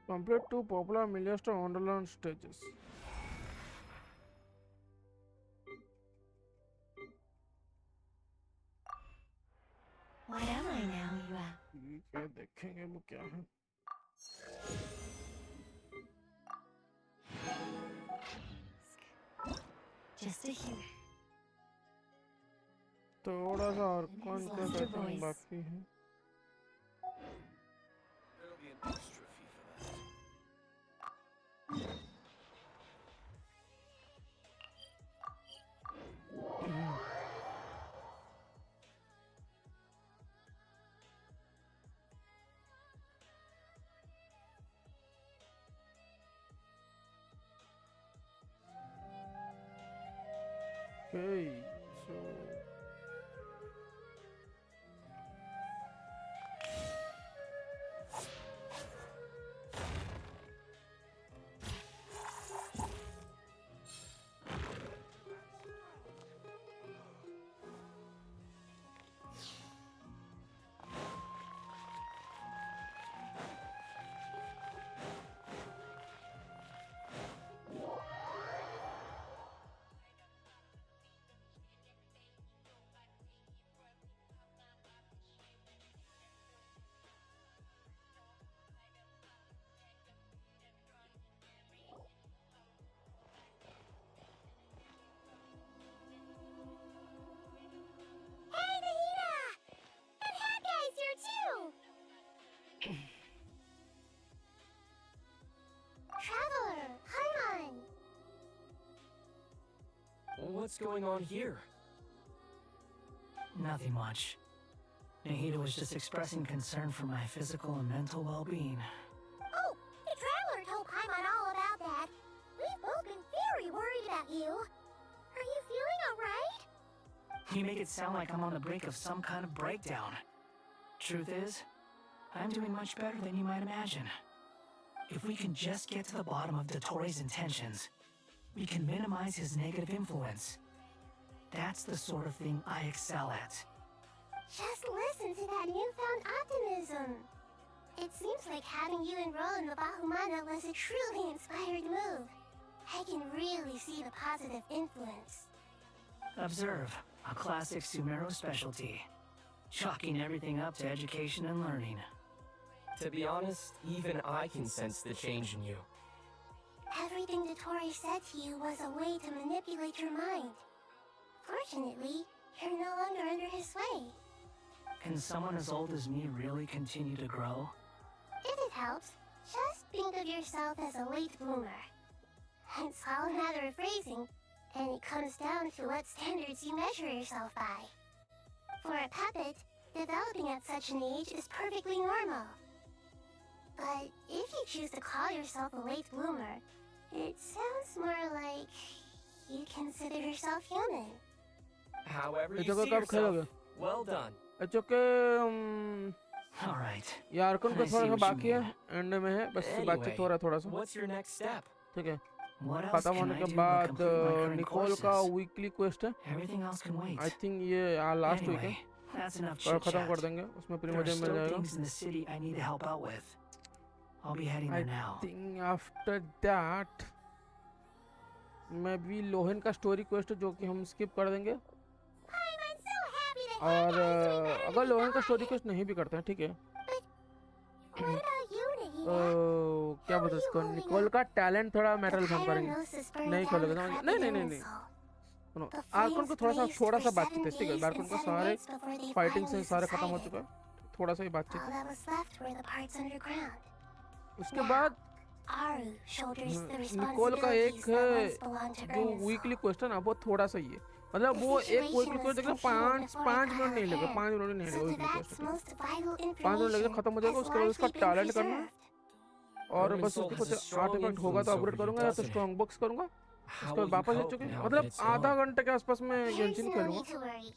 Complete two popular Million Wonderland stages. What am I now, you ask? ठीक है देखेंगे वो क्या है. Just a human. थोड़ा सा और कौन His का lost सेटिंग voice. बाकी है. There'll be an extra fee for that. Okay, so Hey, Nahida! And that guy's here too! Traveler, Paimon! What's going on here? Nothing much. Nahida was just expressing concern for my physical and mental well-being. Oh, the Traveler told Paimon all about that. We've both been very worried about you. Are you feeling alright? You make it sound like I'm on the brink of some kind of breakdown. Truth is, I'm doing much better than you might imagine. If we can just get to the bottom of Dottoro's intentions, we can minimize his negative influence. That's the sort of thing I excel at. Just listen to that newfound optimism. It seems like having you enroll in the Bahumana was a truly inspired move. I can really see the positive influence. Observe, a classic Sumero specialty. Chalking everything up to education and learning. To be honest, even I can sense the change in you. Everything Dottore said to you was a way to manipulate your mind. Fortunately, you're no longer under his sway. Can someone as old as me really continue to grow? If it helps, just think of yourself as a late bloomer. It's all a matter of phrasing, and it comes down to what standards you measure yourself by. For a puppet, developing at such an age is perfectly normal. But if you choose to call yourself a late bloomer, it sounds more like you consider yourself human. However you It's okay, see कब yourself, खेलोगे? well done. It's okay. All right. ये Arkan का I see थोड़ा सा what you बाकी है, mean. And में है, बस बातचीत हो रहा है थोड़ा सा. What's your next step? ठीक है. What else खत्म can होने I के do but बाद complete my current निकोल का courses? वीकली क्वेस्ट है. Everything else can wait. I think ये लास्ट वीक है. Anyway, that's enough और chit खत्म कर chat. देंगे, उसमें There are premium mill still जाएगा. things in the city I need to help out with. I'll be heading I there now. think after that मैं भी लोहन का स्टोरी क्वेस्ट जो कि हम स्किप कर देंगे. I'm so happy to और have guys doing better अगर than लोहन का I. स्टोरी क्वेस्ट नहीं भी करते हैं, ठीक है. What about you, Nahida? क्या बोलते हैं उसको, निकोल का टैलेंट थोड़ा मैटर हम करेंगे. Pyronosis burned नहीं down खोलोगे the समझ? crappy नहीं नहीं नहीं human नहीं. soul. सुनो, The आर्कन को flames थोड़ा blazed सा for बातचीत है, 7 ठीक है. days आर्कन and को 7 सारे nights before they फाइटिंग से finally सारे खत्म हो subsided. चुका है. थोड़ा सा ही बातचीत. All that was left were the parts underground. उसके बाद Aru shoulders the निकोल का एक responsibilities that once belonged to जो Ernest. वीकली क्वेश्चन है वो थोड़ा सा ही है. मतलब वो एक वीकली क्वेश्चन देखना 5 मिनट नहीं लगेगा, 5 मिनट नहीं So लगेगा to weekly that's question. most vital 5 minute लगेगा, information खत्म हो जाएगा. has उसके बाद उसका largely been टैलेंट करना है. preserved. और Roman बस Soul उसके has a कुछ strong आर्टिफैक्ट होगा तो influence अपग्रेड over you, करूंगा या तो doesn't it? स्ट्रॉन्ग बॉक्स करूंगा. How उसके will बाद you वापस cope चुके now that मतलब it's आधा gone? घंटे के आसपास में There's गेंशिन no खेलूंगा. need to worry.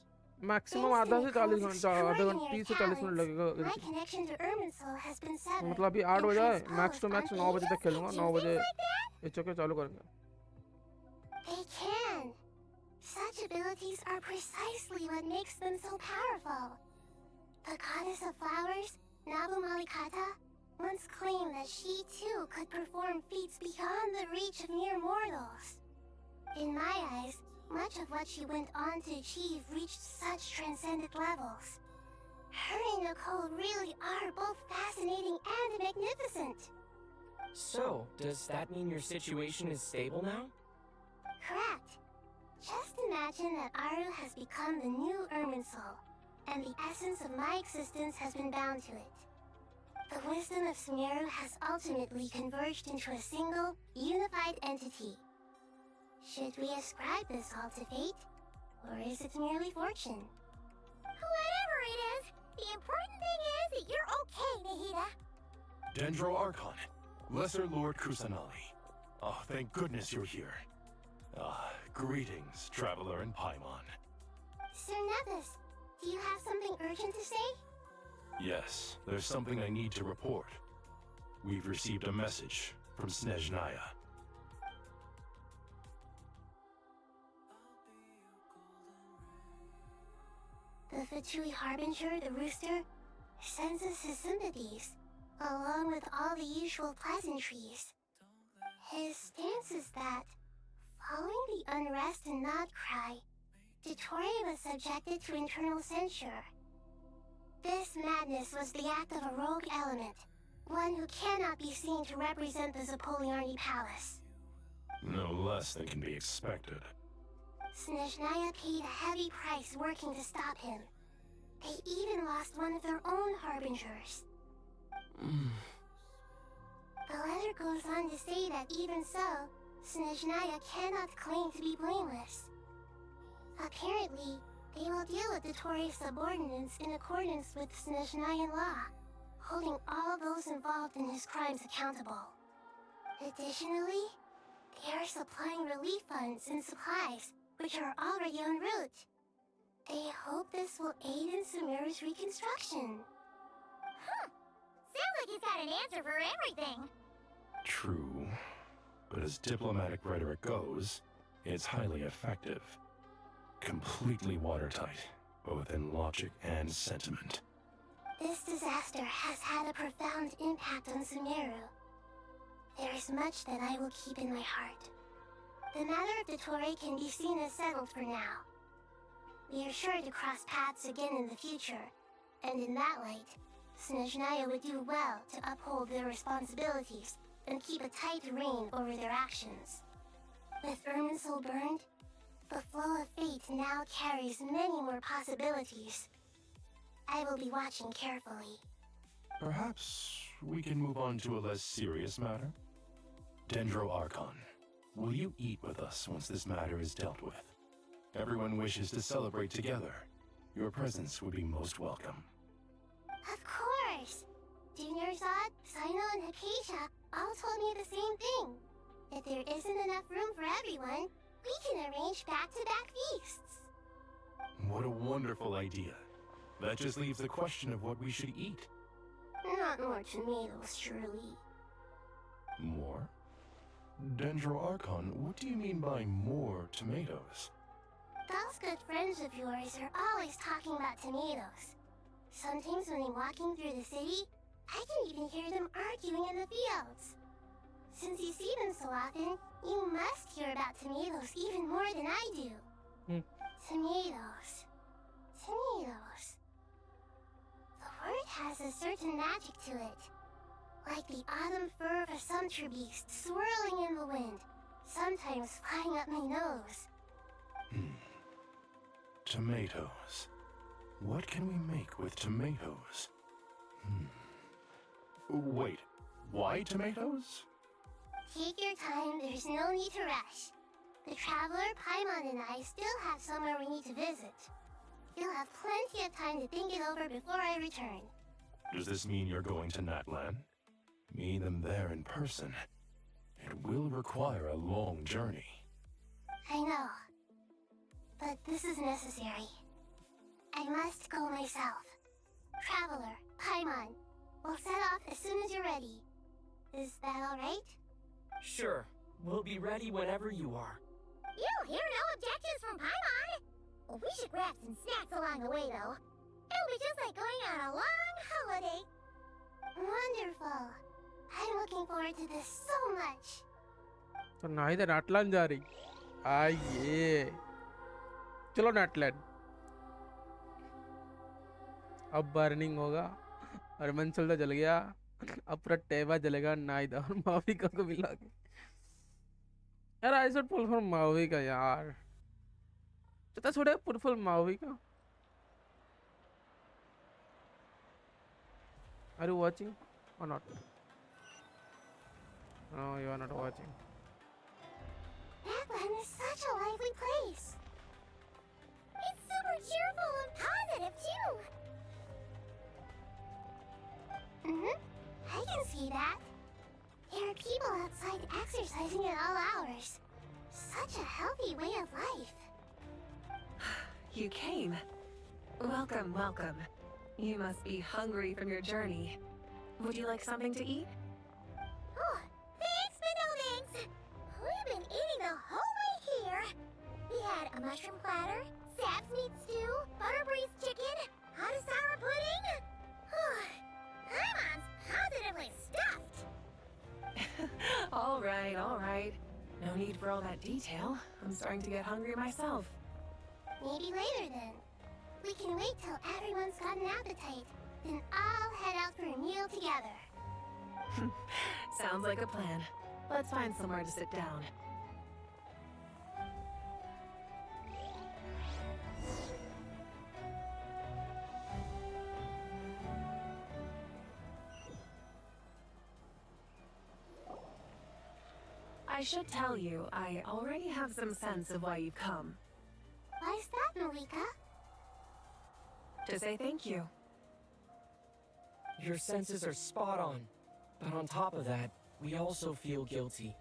Maximum Thanks आधा to से 40 Nicole's घंटा, आधा घंटा extraordinary 30 से 40 मिनट talents, लगेगा. my connection to Irminsul has been severed. मतलब अभी 8 and बजे आए, transposed max to max onto 9 बजे तक angels. खेलूंगा. Can 9 do बजे things like that? It's okay चालू करेंगे. They can. Such abilities are precisely what makes them so powerful. The goddess of flowers, Nabu Malikata, once claimed that she too could perform feats beyond the reach of mere mortals. In my eyes, much of what she went on to achieve reached such transcendent levels. Her and Nicole really are both fascinating and magnificent. So, does that mean your situation is stable now? Correct. Just imagine that Aru has become the new Irminsul, and the essence of my existence has been bound to it. The wisdom of Sumeru has ultimately converged into a single, unified entity. Should we ascribe this all to fate, or is it merely fortune? Whatever it is, the important thing is that you're okay, Nahida. Dendro Archon, Lesser Lord Kusanali. Oh, thank goodness you're here. Greetings, Traveler in Paimon. Sir Nevis, do you have something urgent to say? Yes, there's something I need to report. We've received a message from Snezhnaya. The Fatui Harbinger, the rooster, sends us his sympathies, along with all the usual pleasantries. His stance is that, following the unrest and Nod Cry, Dottore was subjected to internal censure. This madness was the act of a rogue element, one who cannot be seen to represent the Zapoliarni Palace. No less than can be expected. Snezhnaya paid a heavy price working to stop him. They even lost one of their own harbingers. The letter goes on to say that even so, Snezhnaya cannot claim to be blameless. Apparently, they will deal with Dottore's subordinates in accordance with Snezhnayan law, holding all those involved in his crimes accountable. Additionally, they are supplying relief funds and supplies, which are already en route. They hope this will aid in Sumeru's reconstruction. Sounds like he's got an answer for everything. True, but as diplomatic rhetoric goes, it's highly effective. Completely watertight, both in logic and sentiment. This disaster has had a profound impact on Sumeru. There is much that I will keep in my heart. The matter of Dottore can be seen as settled for now. We are sure to cross paths again in the future, and in that light, Snezhnaya would do well to uphold their responsibilities and keep a tight rein over their actions. With Irminsul burned, the flow of fate now carries many more possibilities. I will be watching carefully. Perhaps we can move on to a less serious matter? Dendro Archon, will you eat with us once this matter is dealt with? Everyone wishes to celebrate together. Your presence would be most welcome. Of course! Junior Zod, Sino, and Acacia all told me the same thing. If there isn't enough room for everyone, we can arrange back-to-back feasts. What a wonderful idea. That just leaves the question of what we should eat. Not more tomatoes, surely. More? Dendro Archon, what do you mean by more tomatoes? Those good friends of yours are always talking about tomatoes. Sometimes when I'm walking through the city, I can even hear them arguing in the fields. Since you see them so often, you must hear about tomatoes even more than I do. Tomatoes. Tomatoes. The word has a certain magic to it. Like the autumn fur of a sumpter beast swirling in the wind, sometimes flying up my nose. Tomatoes. What can we make with tomatoes? Wait, why tomatoes? Take your time, there's no need to rush. The Traveler, Paimon, and I still have somewhere we need to visit. You'll have plenty of time to think it over before I return. Does this mean you're going to Natlan? Meet them there in person. It will require a long journey. I know. But this is necessary. I must go myself. Traveler, Paimon, we'll set off as soon as you're ready. Is that alright? Sure. We'll be ready whenever you are. You'll hear no objections from Paimon. We should grab some snacks along the way, though. It'll be just like going on a long holiday. Wonderful. I'm looking forward to this so much. तो नाहिदा नाटलैंड जा रही। आइए चलो नाटलैंड। अब burning होगा। अरमंसल तो जल गया। अब पूरा टेबा जलेगा नाहिदा और माविका को मिला के। यार आई शुड पुल फॉर माविका यार। तो छोड़े pull for माविका। Are you watching or not? No, you are not watching. Backland is such a lively place. It's super cheerful and positive, too. I can see that. There are people outside exercising at all hours. Such a healthy way of life. You came. Welcome, welcome. You must be hungry from your journey. Would you like something to eat? Oh, thanks, but no thanks. We've been eating the whole way here. We had a mushroom platter, sap's meat stew, butter braised chicken, hot and sour pudding. Paimon's positively stuffed. All right, all right. No need for all that detail. I'm starting to get hungry myself. Maybe later then. We can wait till everyone's got an appetite. Then I'll head out for a meal together. Sounds like a plan. Let's find somewhere to sit down. I should tell you, I already have some sense of why you've come. Why's that, Malika? To say thank you. Your senses are spot on. But on top of that, we also feel guilty.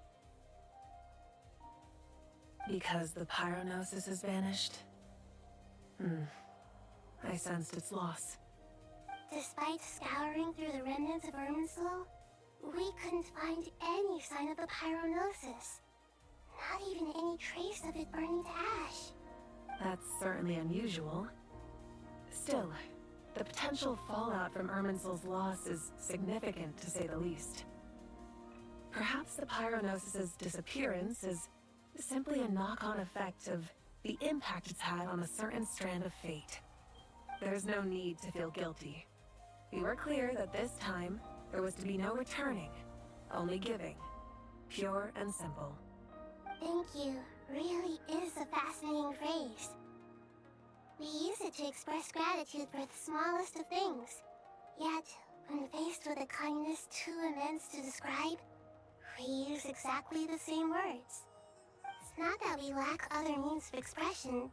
Because the pyronosis has vanished? I sensed its loss. Despite scouring through the remnants of Irminsul, we couldn't find any sign of the pyronosis. Not even any trace of it burning to ash. That's certainly unusual. Still, the potential fallout from Irminsul's loss is significant, to say the least. Perhaps the pyronosis's disappearance is simply a knock-on effect of the impact it's had on a certain strand of fate. There's no need to feel guilty. We were clear that this time, there was to be no returning, only giving. Pure and simple. Thank you really is a fascinating phrase. We use it to express gratitude for the smallest of things. Yet, when faced with a kindness too immense to describe, we use exactly the same words. It's not that we lack other means of expression.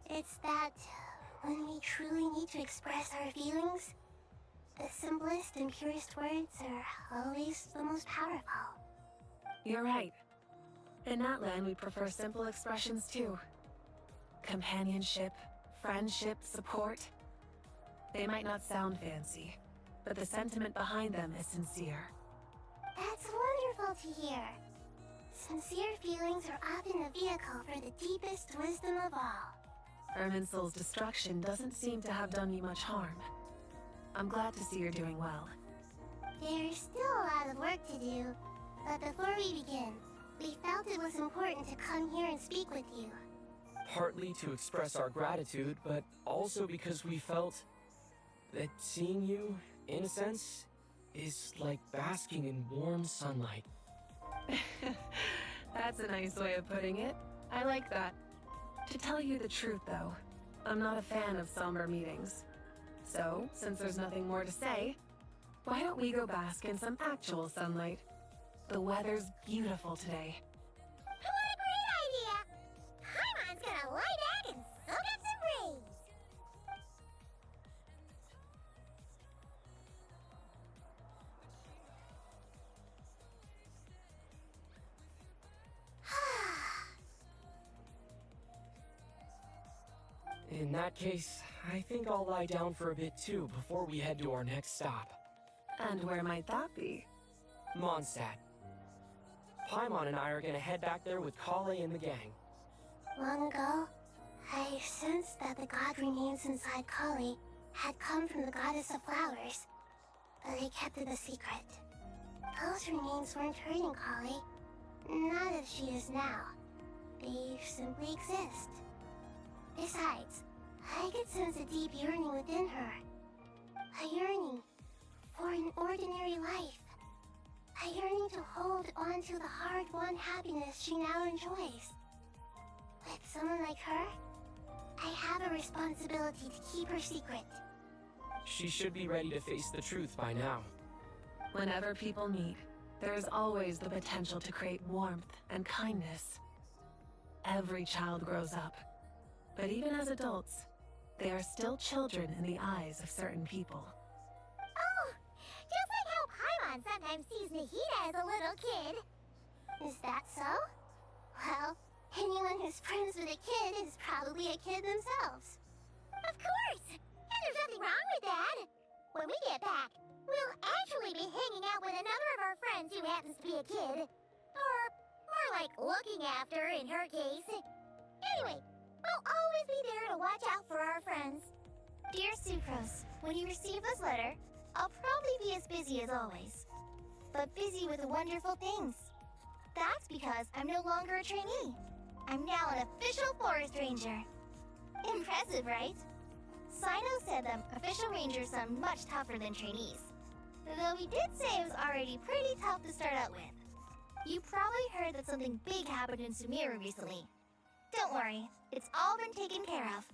It's that when we truly need to express our feelings, the simplest and purest words are always the most powerful. You're right. In Natlan, we prefer simple expressions too. Companionship, friendship, support. They might not sound fancy, but the sentiment behind them is sincere. That's wonderful to hear. Sincere feelings are often a vehicle for the deepest wisdom of all. Irminsul's destruction doesn't seem to have done you much harm. I'm glad to see you're doing well. There's still a lot of work to do, but before we begin, we felt it was important to come here and speak with you. Partly to express our gratitude, but also because we felt that seeing you, in a sense, is like basking in warm sunlight. That's a nice way of putting it. I like that. To tell you the truth, though, I'm not a fan of somber meetings. So, since there's nothing more to say, why don't we go bask in some actual sunlight? The weather's beautiful today. What a great idea! Paimon's gonna lie back and soak up some breeze. In that case, I think I'll lie down for a bit too before we head to our next stop. And where might that be? Mondstadt. Paimon and I are gonna head back there with Kale and the gang. Long ago, I sensed that the god remains inside Kali had come from the goddess of flowers. but they kept it a secret. Those remains weren't hurting Kali. Not as she is now. They simply exist. Besides, I could sense a deep yearning within her. A yearning for an ordinary life. A yearning to hold on to the hard-won happiness she now enjoys. With someone like her, I have a responsibility to keep her secret. She should be ready to face the truth by now. Whenever people meet, there's always the potential to create warmth and kindness. Every child grows up, but even as adults, they are still children in the eyes of certain people. Oh, just like how Paimon sometimes sees Nahida as a little kid. Is that so? Well, anyone who's friends with a kid is probably a kid themselves. Of course! And there's nothing wrong with that. When we get back, we'll actually be hanging out with another of our friends who happens to be a kid. Or more like looking after, in her case. Anyway, we'll always be there to watch out for our friends. Dear Sucrose, when you receive this letter, I'll probably be as busy as always. But busy with wonderful things. That's because I'm no longer a trainee. I'm now an official forest ranger. Impressive, right? Sino said that official rangers sound much tougher than trainees. Though he did say it was already pretty tough to start out with. You probably heard that something big happened in Sumeru recently. Don't worry, it's all been taken care of.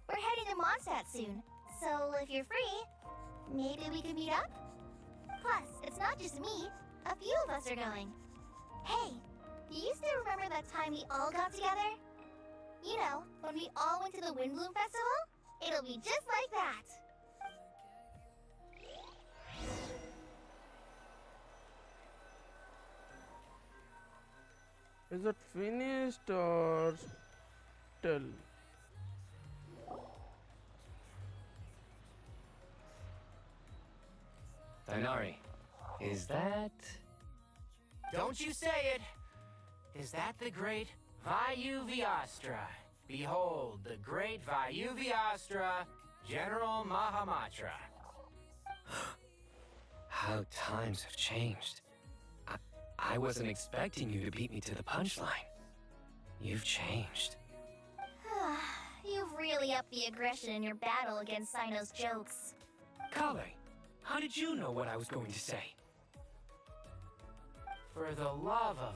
We're heading to Mondstadt soon, so if you're free, maybe we can meet up? Plus, it's not just me, a few of us are going. Hey, do you still remember that time we all got together? You know, when we all went to the Windbloom Festival? It'll be just like that. Is it finished or still? Dainari, is that... Don't you say it! Is that the great Vayuviastra? Behold, the great Vayuviastra, General Mahamatra. How times have changed. I wasn't expecting you to beat me to the punchline. You've changed. You've really upped the aggression in your battle against Sino's jokes. Kale, how did you know what I was going to say? For the love of...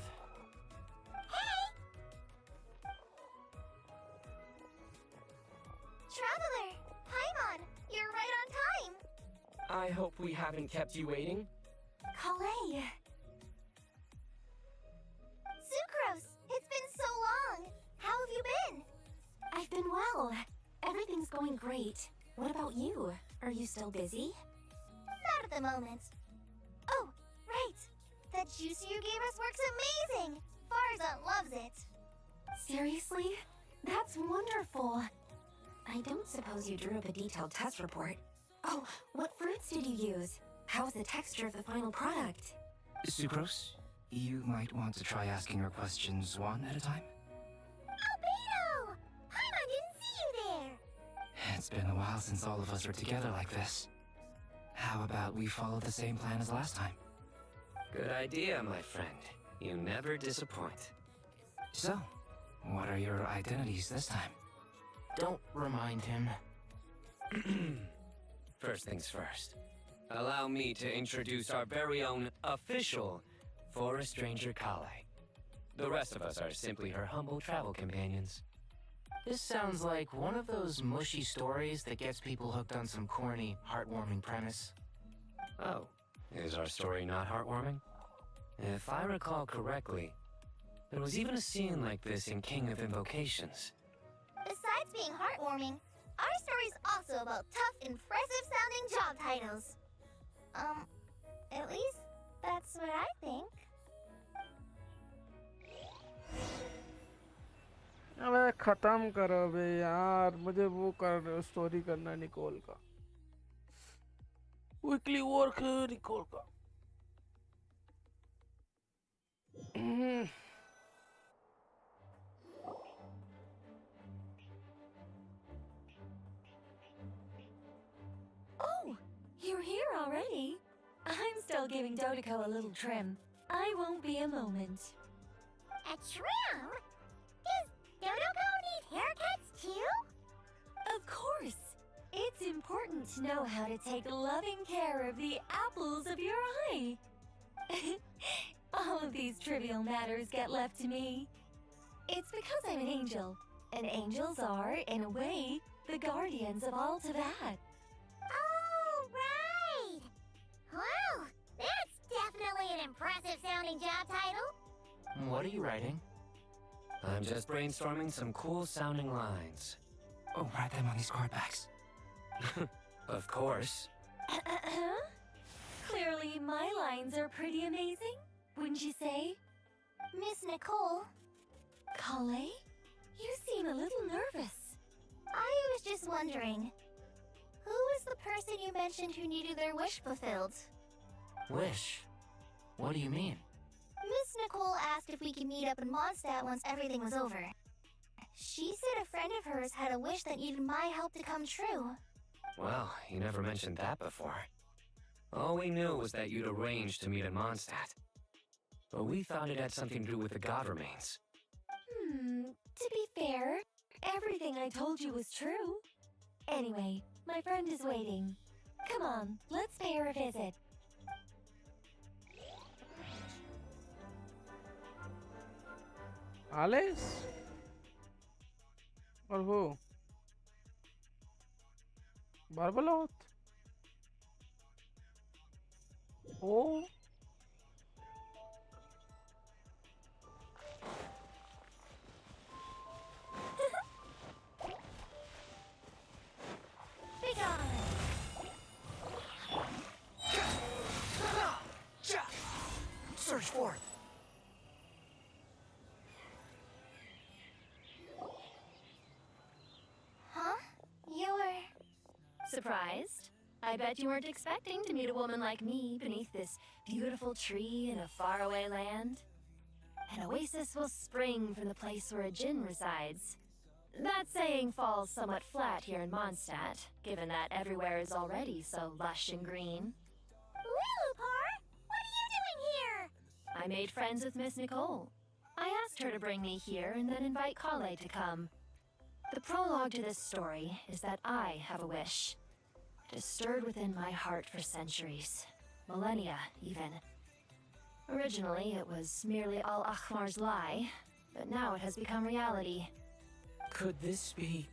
Traveler! Paimon! You're right on time! I hope we haven't kept you waiting. Kale! Sucrose! It's been so long! How have you been? I've been well. Everything's going great. What about you? Are you still busy? Not at the moment. Oh, right! That juice you gave us works amazing! Farzan loves it! Seriously? That's wonderful. I don't suppose you drew up a detailed test report. Oh, what fruits did you use? How's the texture of the final product? Sucrose, you might want to try asking her questions one at a time. Albedo! Paimon didn't see you there! It's been a while since all of us were together like this. How about we follow the same plan as last time? Good idea, my friend. You never disappoint. So, what are your identities this time? Don't remind him. First things first. Allow me to introduce our very own official Forest Ranger Kale. The rest of us are simply her humble travel companions. This sounds like one of those mushy stories that gets people hooked on some corny, heartwarming premise. Oh, is our story not heartwarming? If I recall correctly, there was even a scene like this in King of Invocations. Besides being heartwarming, our story's also about tough, impressive-sounding job titles. At least, that's what I think. अबे खत्म करो बे यार मुझे वो कर story करना है Nicol का वीकली वर्क निकोल का Oh, you're here already. I'm still giving Dodeko a little trim. I won't be a moment. A trim? Does Dodoko need haircuts too? Of course. It's important to know how to take loving care of the apples of your eye. All of these trivial matters get left to me. It's because I'm an angel, and angels are, in a way, the guardians of all Teyvat. Oh, right! Wow, that's definitely an impressive sounding job title. What are you writing? I'm just brainstorming some cool sounding lines. Oh, write them on these card backs. Of course. Clearly, my lines are pretty amazing, wouldn't you say? Miss Nicole, Kale? You seem a little nervous. I was just wondering, who was the person you mentioned who needed their wish fulfilled? Wish? What do you mean? Miss Nicole asked if we could meet up in Mondstadt once everything was over. She said a friend of hers had a wish that needed my help to come true. Well, you never mentioned that before. All we knew was that you'd arranged to meet in Mondstadt. But we thought it had something to do with the god remains. To be fair, everything I told you was true. Anyway, my friend is waiting. Come on, let's pay her a visit. Alice? Or who? Barbalot? Oh? Search for it. Huh? You're... Surprised? I bet you weren't expecting to meet a woman like me beneath this beautiful tree in a faraway land. An oasis will spring from the place where a djinn resides. That saying falls somewhat flat here in Mondstadt, given that everywhere is already so lush and green. Lilupar, what are you doing here? I made friends with Miss Nicole. I asked her to bring me here and then invite Kale to come. The prologue to this story is that I have a wish. It has stirred within my heart for centuries. Millennia, even. Originally, it was merely Al-Akhmar's lie, but now it has become reality. Could this be...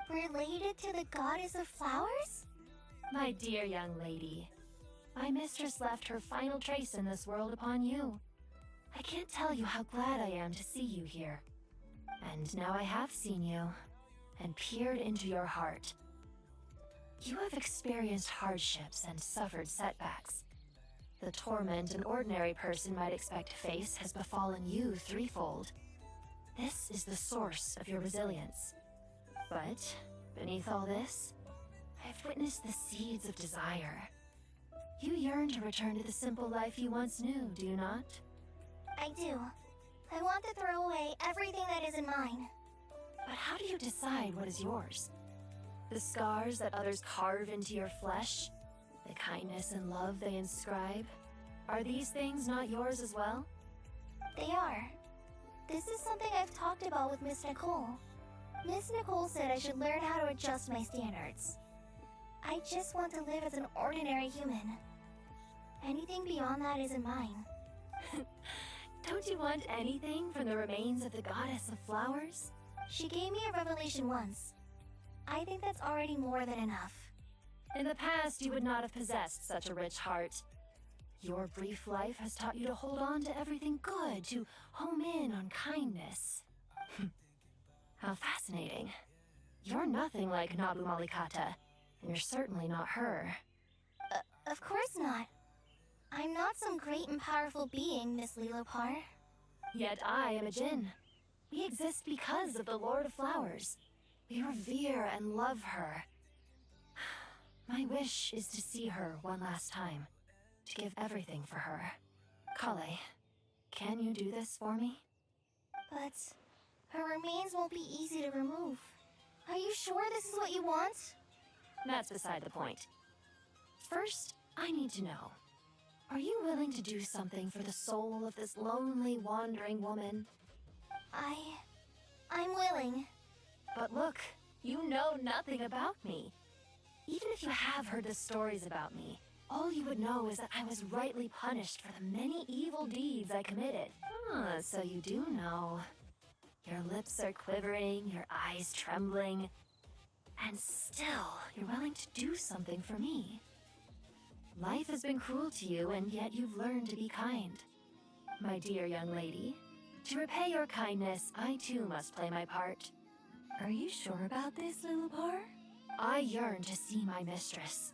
related to the goddess of flowers? My dear young lady, my mistress left her final trace in this world upon you. I can't tell you how glad I am to see you here. And now I have seen you, and peered into your heart. You have experienced hardships and suffered setbacks. The torment an ordinary person might expect to face has befallen you threefold. This is the source of your resilience. But, beneath all this, I've witnessed the seeds of desire. You yearn to return to the simple life you once knew, do you not? I do. I want to throw away everything that isn't mine. But how do you decide what is yours? The scars that others carve into your flesh? The kindness and love they inscribe? Are these things not yours as well? They are. This is something I've talked about with Miss Nicole. Miss Nicole said I should learn how to adjust my standards. I just want to live as an ordinary human. Anything beyond that isn't mine. Don't you want anything from the remains of the goddess of flowers? She gave me a revelation once. I think that's already more than enough. In the past, you would not have possessed such a rich heart. Your brief life has taught you to hold on to everything good, to home in on kindness. How fascinating. You're nothing like Nabu Malikata, and you're certainly not her. Of course not. I'm not some great and powerful being, Miss Lilopar. Yet I am a djinn. We exist because of the Lord of Flowers. We revere and love her. My wish is to see her one last time, to give everything for her. Kale, can you do this for me? But her remains won't be easy to remove. Are you sure this is what you want? That's beside the point. First, I need to know, Are you willing to do something for the soul of this lonely, wandering woman? I'm willing. But look, you know nothing about me. Even if you have heard the stories about me, all you would know is that I was rightly punished for the many evil deeds I committed. Ah, so you do know. Your lips are quivering, your eyes trembling, and still you're willing to do something for me. Life has been cruel to you, and yet you've learned to be kind. My dear young lady, to repay your kindness, I too must play my part. Are you sure about this, Lilipar? I yearn to see my mistress.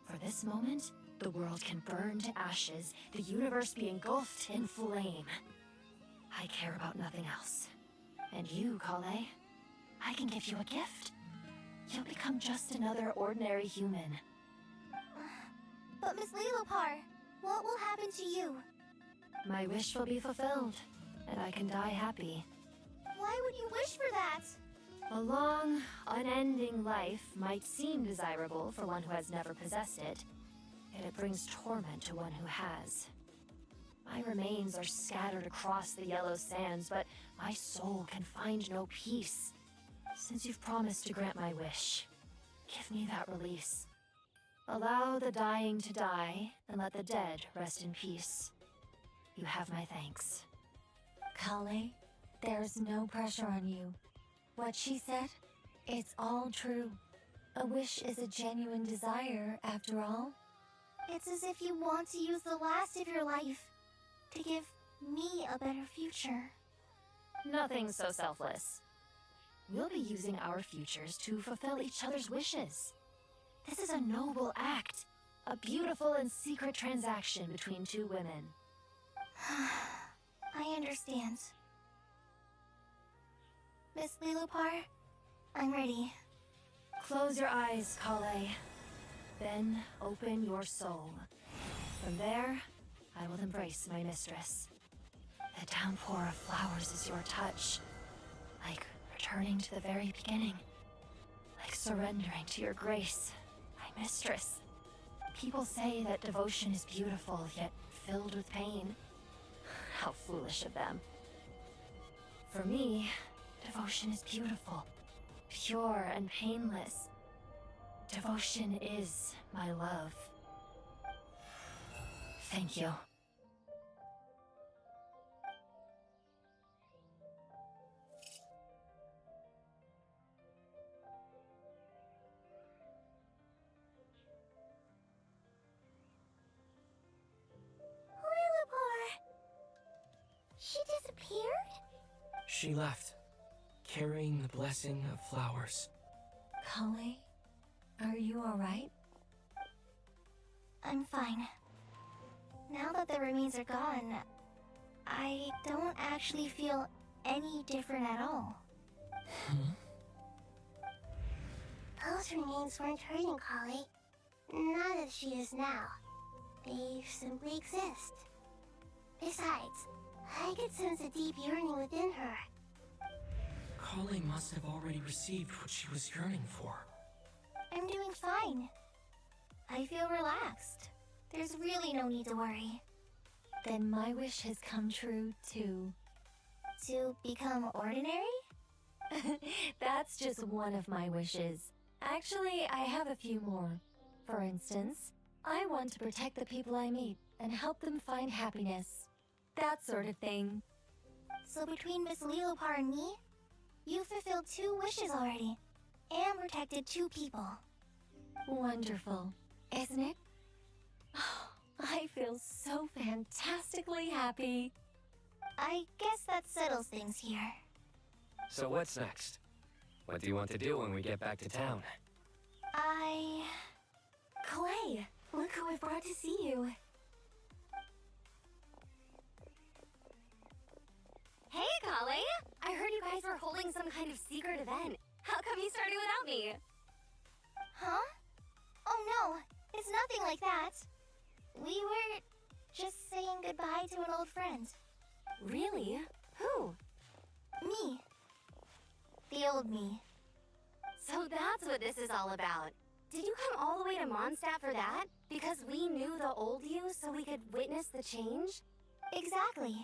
For this moment, the world can burn to ashes, the universe be engulfed in flame. I care about nothing else. And you, Kale, I can give you a gift. You'll become just another ordinary human. But Miss Lilopar, what will happen to you? My wish will be fulfilled, and I can die happy. Why would you wish for that? A long, unending life might seem desirable for one who has never possessed it, yet it brings torment to one who has. My remains are scattered across the yellow sands, but my soul can find no peace. Since you've promised to grant my wish, give me that release. Allow the dying to die, and let the dead rest in peace. You have my thanks. Kale, there's no pressure on you. What she said, it's all true. A wish is a genuine desire, after all. It's as if you want to use the last of your life to give me a better future. Nothing so selfless. We'll be using our futures to fulfill each other's wishes. This is a noble act, a beautiful and secret transaction between two women. I understand. Miss Lilopar, I'm ready. Close your eyes, Kale. Then open your soul. From there, I will embrace my mistress. The downpour of flowers is your touch. Like returning to the very beginning. Like surrendering to your grace, my mistress. People say that devotion is beautiful, yet filled with pain. How foolish of them. For me, devotion is beautiful, pure and painless. Devotion is my love. Thank you. Lilopar! She disappeared? She left, carrying the blessing of flowers. Kale, are you alright? I'm fine. Now that the remains are gone, I don't actually feel any different at all. Those remains weren't hurting Kale. Not as she is now. They simply exist. Besides, I could sense a deep yearning within her. Kale must have already received what she was yearning for. I'm doing fine. I feel relaxed. There's really no need to worry. Then my wish has come true, too. To become ordinary? That's just one of my wishes. Actually, I have a few more. For instance, I want to protect the people I meet and help them find happiness. That sort of thing. So between Miss Lilopar and me, you fulfilled 2 wishes already, and protected 2 people. Wonderful, isn't it? I feel so fantastically happy. I guess that settles things here. So what's next? What do you want to do when we get back to town? Clay, look who I brought to see you. Hey, Kale! I heard you guys were holding some kind of secret event. How come you started without me? Huh? Oh no, it's nothing like that. We were just saying goodbye to an old friend. Really? Who? Me. The old me. So that's what this is all about. Did you come all the way to Mondstadt for that? Because we knew the old you so we could witness the change? Exactly.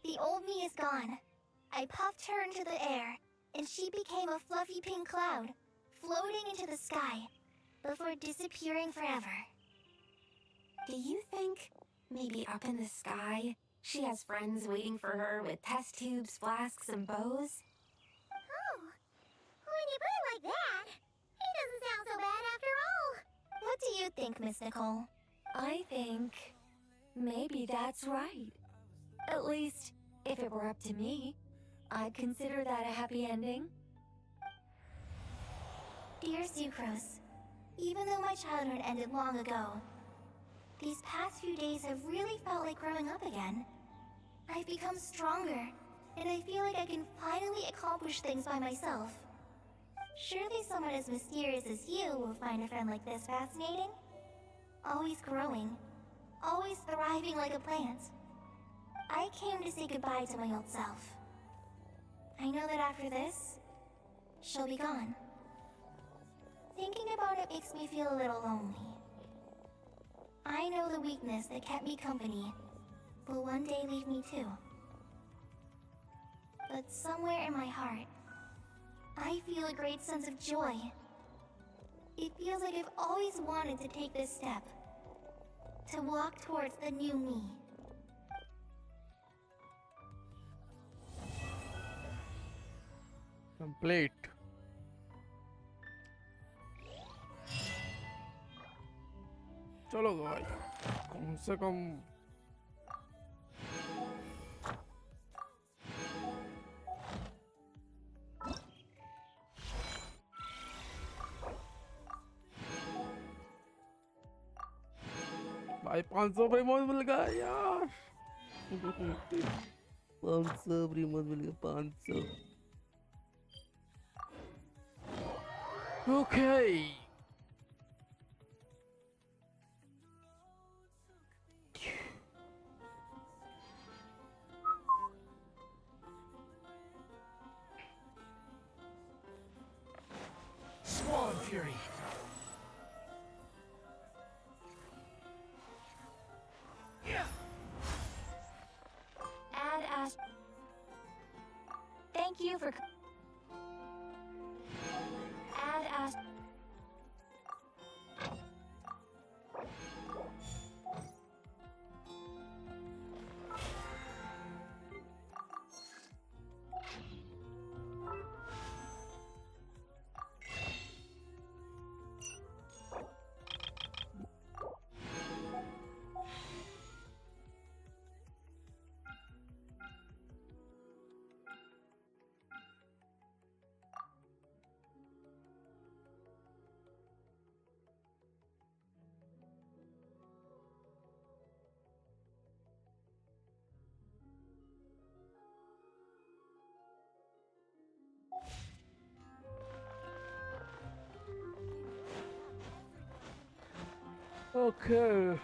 The old me is gone. I puffed her into the air, and she became a fluffy pink cloud, floating into the sky, before disappearing forever. Do you think maybe up in the sky she has friends waiting for her with test tubes, flasks, and bows? Oh, when you put it like that, it doesn't sound so bad after all. What do you think, Miss Nicole? I think maybe that's right. At least, if it were up to me, I'd consider that a happy ending. Dear Sucrose, even though my childhood ended long ago, these past few days have really felt like growing up again. I've become stronger, and I feel like I can finally accomplish things by myself. Surely someone as mysterious as you will find a friend like this fascinating. Always growing, always thriving like a plant. I came to say goodbye to my old self. I know that after this, she'll be gone. Thinking about it makes me feel a little lonely. I know the weakness that kept me company will one day leave me too. But somewhere in my heart, I feel a great sense of joy. It feels like I've always wanted to take this step, to walk towards the new me. Complete. चलो भाई कम से कम भाई 500 प्रीमोज मिल गया यार 500 प्रीमोज मिल गया 500 Okay. Swan Fury. Add Ash. Thank you for. Add Ash. Okay.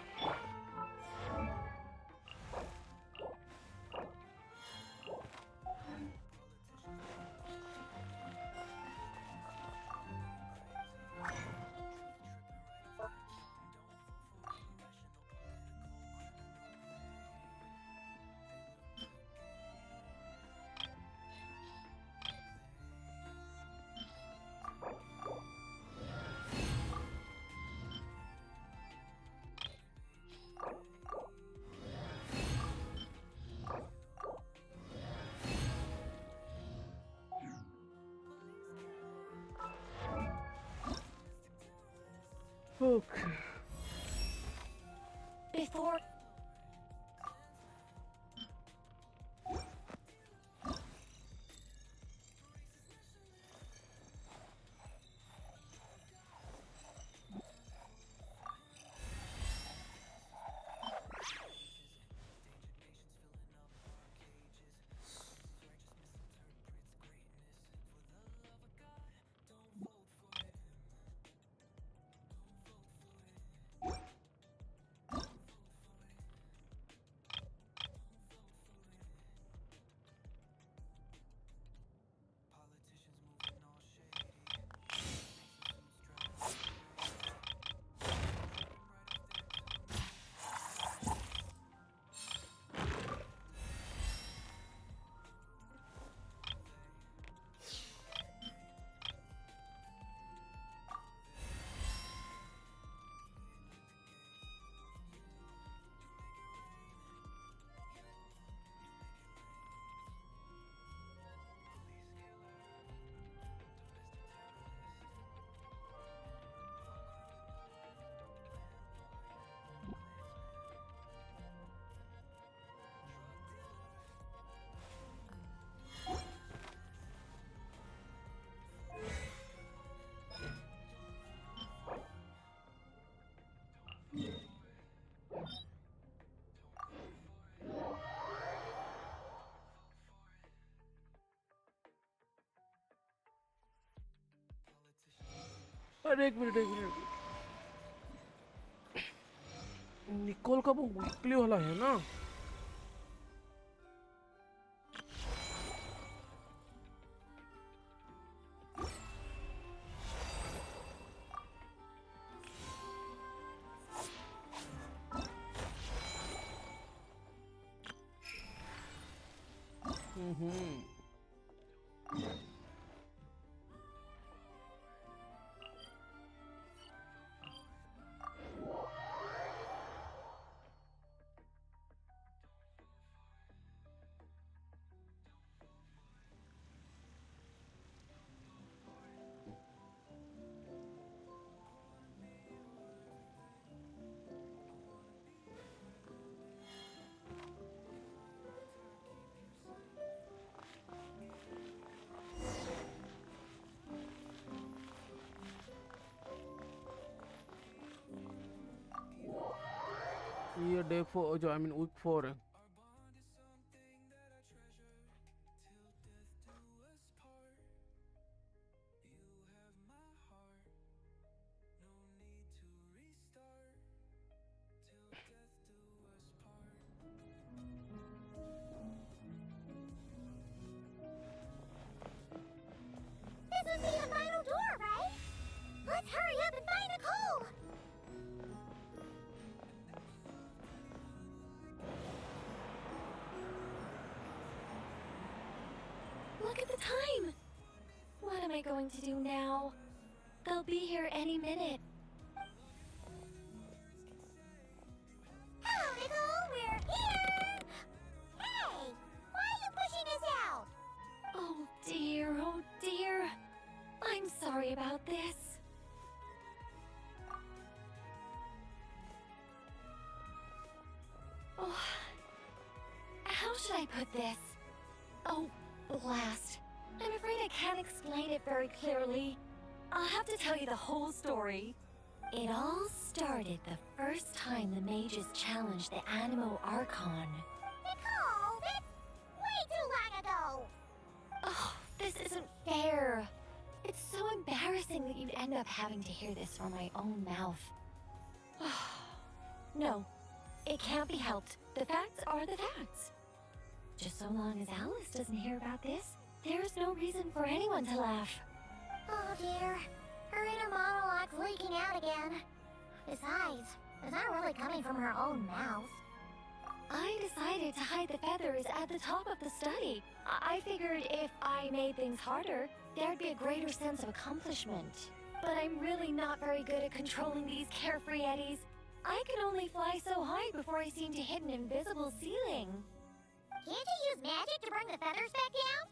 Okay. Before. अरे एक minute Nicol का वो वीकली वाला है ना? ये डे 4 जो वीक 4 है। This must be the final door, right? Let's hurry up and find Nicole! Look at the time! What am I going to do now? They'll be here any minute. Hello, Nicole! We're here! Hey! Why are you pushing us out? Oh dear. I'm sorry about this. Oh, how should I put this? Oh, blast. I'm afraid I can't explain it very clearly. I'll have to tell you the whole story. It all started the first time the mages challenged the Animo Archon. Nicole, that's way too long ago! Oh, this isn't fair. It's so embarrassing that you'd end up having to hear this from my own mouth. No, it can't be helped. The facts are the facts. Just so long as Alice doesn't hear about this, there's no reason for anyone to laugh. Oh dear. Her inner monologue's leaking out again. Besides, it's not really coming from her own mouth. I decided to hide the feathers at the top of the study. I figured if I made things harder, there'd be a greater sense of accomplishment. But I'm really not very good at controlling these carefree eddies. I can only fly so high before I seem to hit an invisible ceiling. Can't you use magic to bring the feathers back down?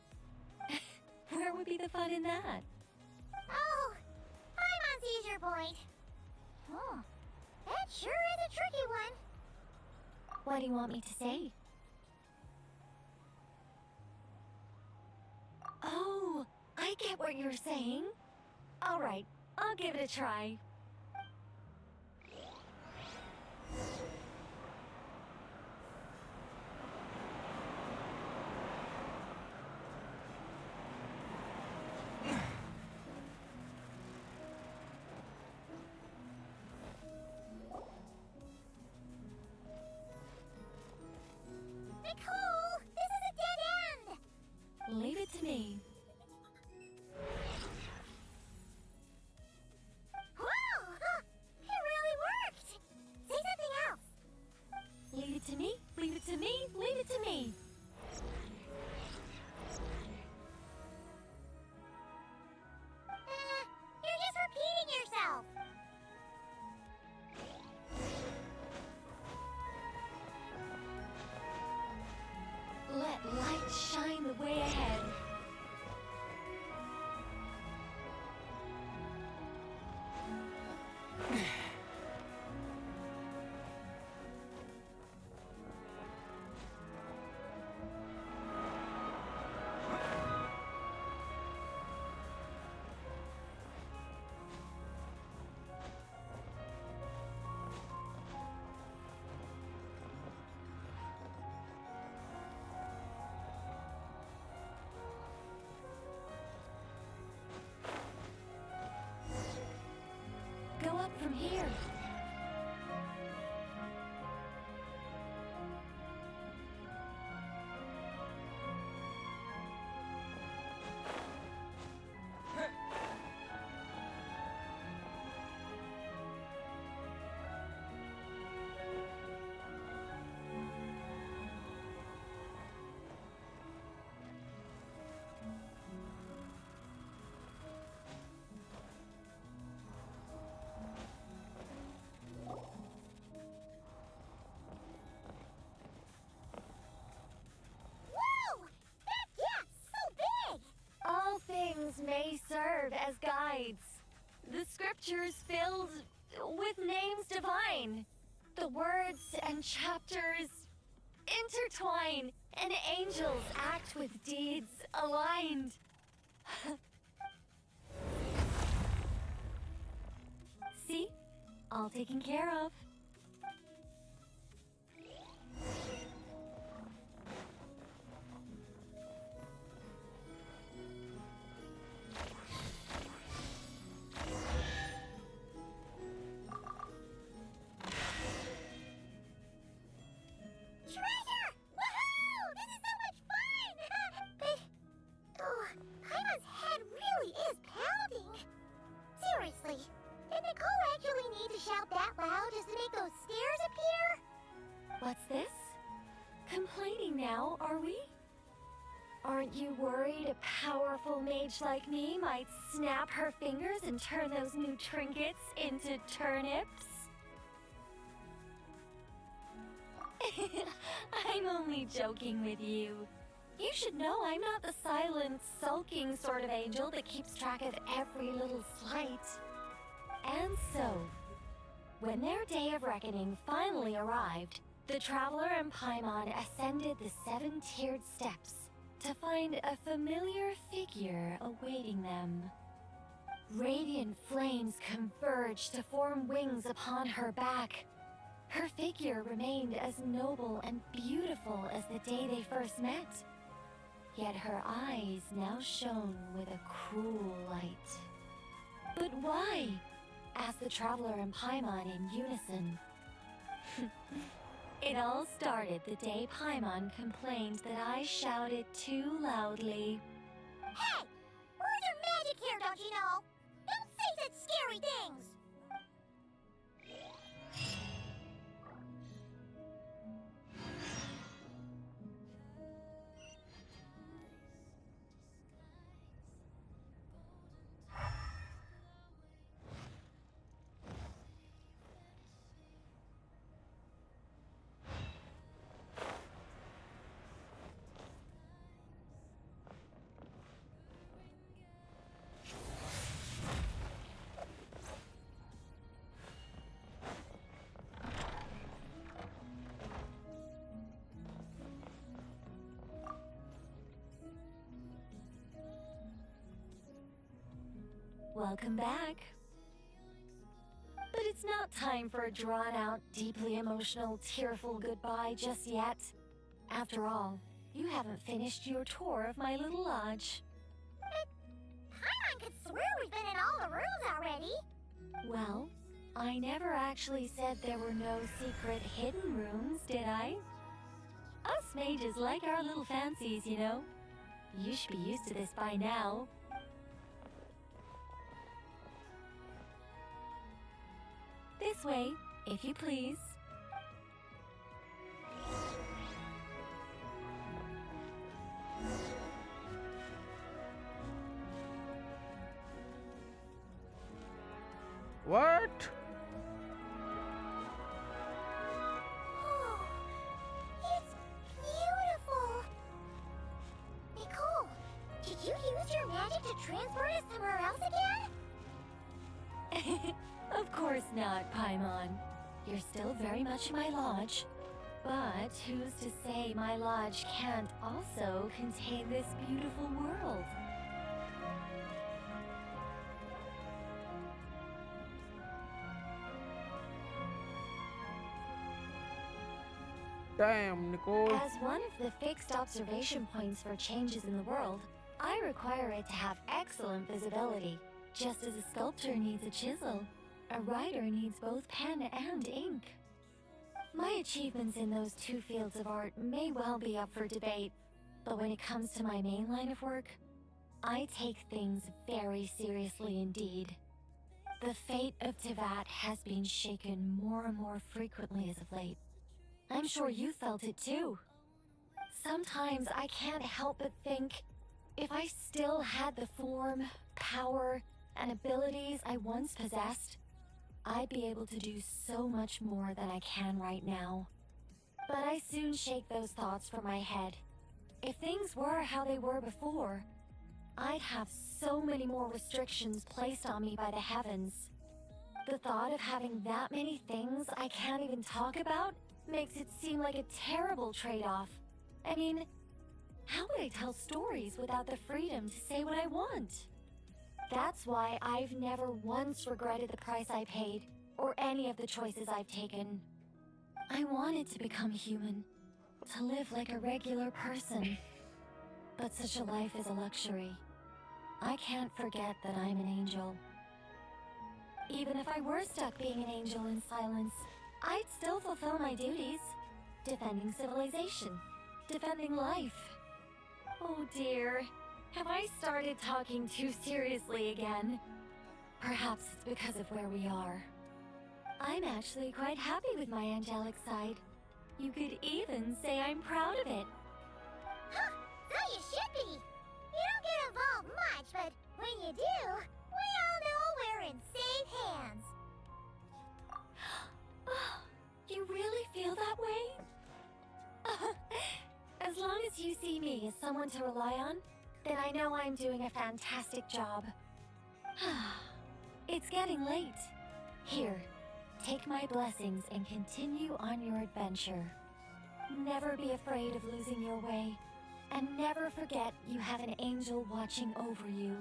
Where would be the fun in that? Oh, I'm on seizure point. Oh, that sure is a tricky one. What do you want me to say? Oh, I get what you're saying. All right, I'll give it a try. Nicole, this is a dead end. Leave it to me. Whoa! from here. Whoa! That gap's so big! All things may serve as guides. The scriptures filled with names divine. The words and chapters intertwine, and angels act with deeds aligned. See? All taken care of. Treasure! Woohoo! This is so much fun! But, Paimon's head really is pounding. Seriously, did Nicole actually need to shout that loud just to make those stairs appear? What's this? Complaining now, are we? Aren't you worried a powerful mage like me might snap her fingers and turn those new trinkets into turnips? I'm only joking with you. You should know I'm not the silent, sulking sort of angel that keeps track of every little slight. And so, when their day of reckoning finally arrived, the Traveler and Paimon ascended the 7-tiered steps to find a familiar figure awaiting them. Radiant flames converged to form wings upon her back. Her figure remained as noble and beautiful as the day they first met. Yet her eyes now shone with a cruel light. But why? Asked the Traveler and Paimon in unison. It all started the day Paimon complained that I shouted too loudly. Hey! Words are magic here, don't you know? Don't say such scary things! Welcome back. But it's not time for a drawn-out, deeply emotional, tearful goodbye just yet. After all, you haven't finished your tour of my little lodge. Paimon could swear we've been in all the rooms already. Well, I never actually said there were no secret hidden rooms, did I? Us mages like our little fancies, you know. You should be used to this by now. This way, if you please. What? Oh, it's beautiful. Nicole, did you use your magic to transport us somewhere else again? Of course not, Paimon. You're still very much in my lodge. But who's to say my lodge can't also contain this beautiful world? Damn, Nicole. As one of the fixed observation points for changes in the world, I require it to have excellent visibility, just as a sculptor needs a chisel. A writer needs both pen and ink. My achievements in those two fields of art may well be up for debate, but when it comes to my main line of work, I take things very seriously indeed. The fate of Tivat has been shaken more and more frequently as of late. I'm sure you felt it too. Sometimes I can't help but think, if I still had the form, power, and abilities I once possessed, I'd be able to do so much more than I can right now. But I soon shake those thoughts from my head. If things were how they were before, I'd have so many more restrictions placed on me by the heavens. The thought of having that many things I can't even talk about makes it seem like a terrible trade-off. I mean, how would I tell stories without the freedom to say what I want? That's why I've never once regretted the price I paid, or any of the choices I've taken. I wanted to become human, to live like a regular person. But such a life is a luxury. I can't forget that I'm an angel. Even if I were stuck being an angel in silence, I'd still fulfill my duties. Defending civilization. Defending life. Oh dear. Have I started talking too seriously again? Perhaps it's because of where we are. I'm actually quite happy with my angelic side. You could even say I'm proud of it. Huh, so you should be. You don't get involved much, but when you do, we all know we're in safe hands. You really feel that way? As long as you see me as someone to rely on, then I know I'm doing a fantastic job. It's getting late. Here, take my blessings and continue on your adventure. Never be afraid of losing your way, and never forget you have an angel watching over you.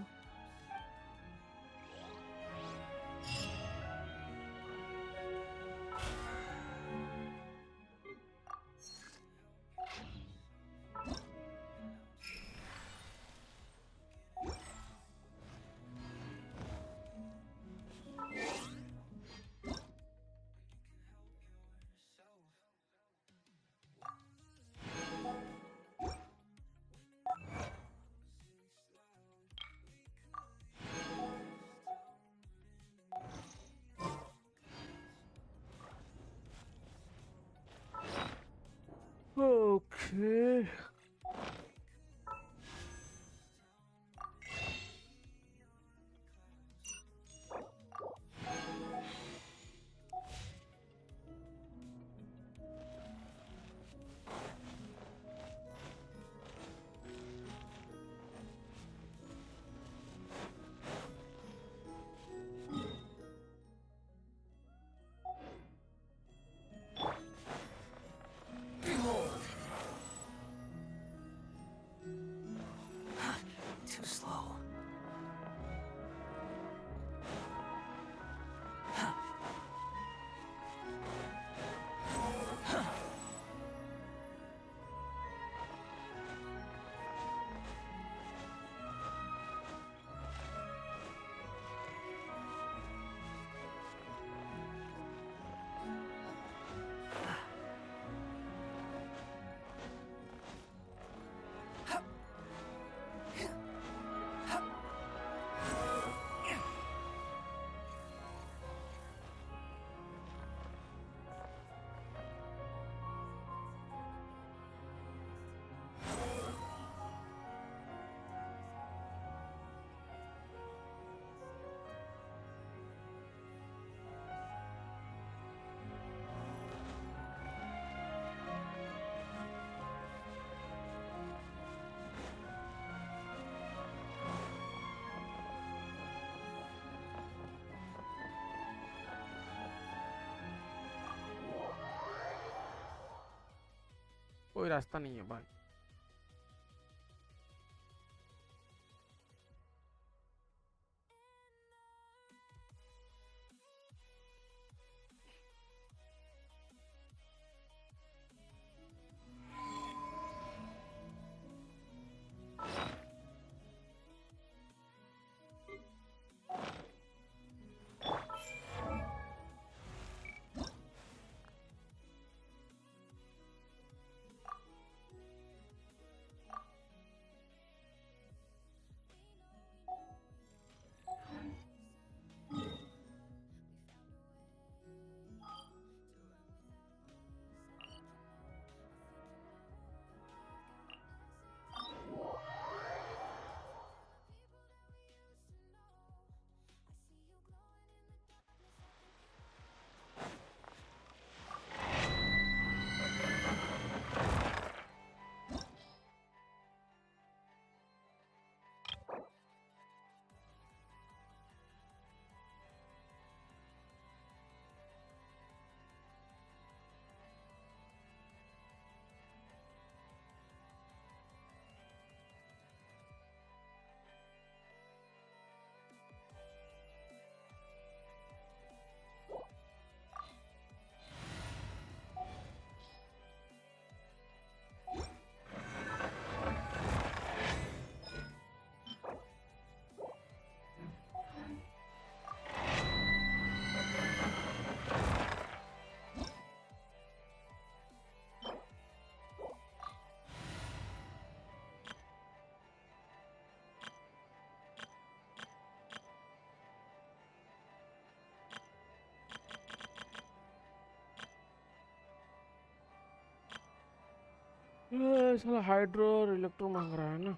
Okay. Too slow. कोई रास्ता नहीं है भाई. साला hydro और electro मांग रहा है ना।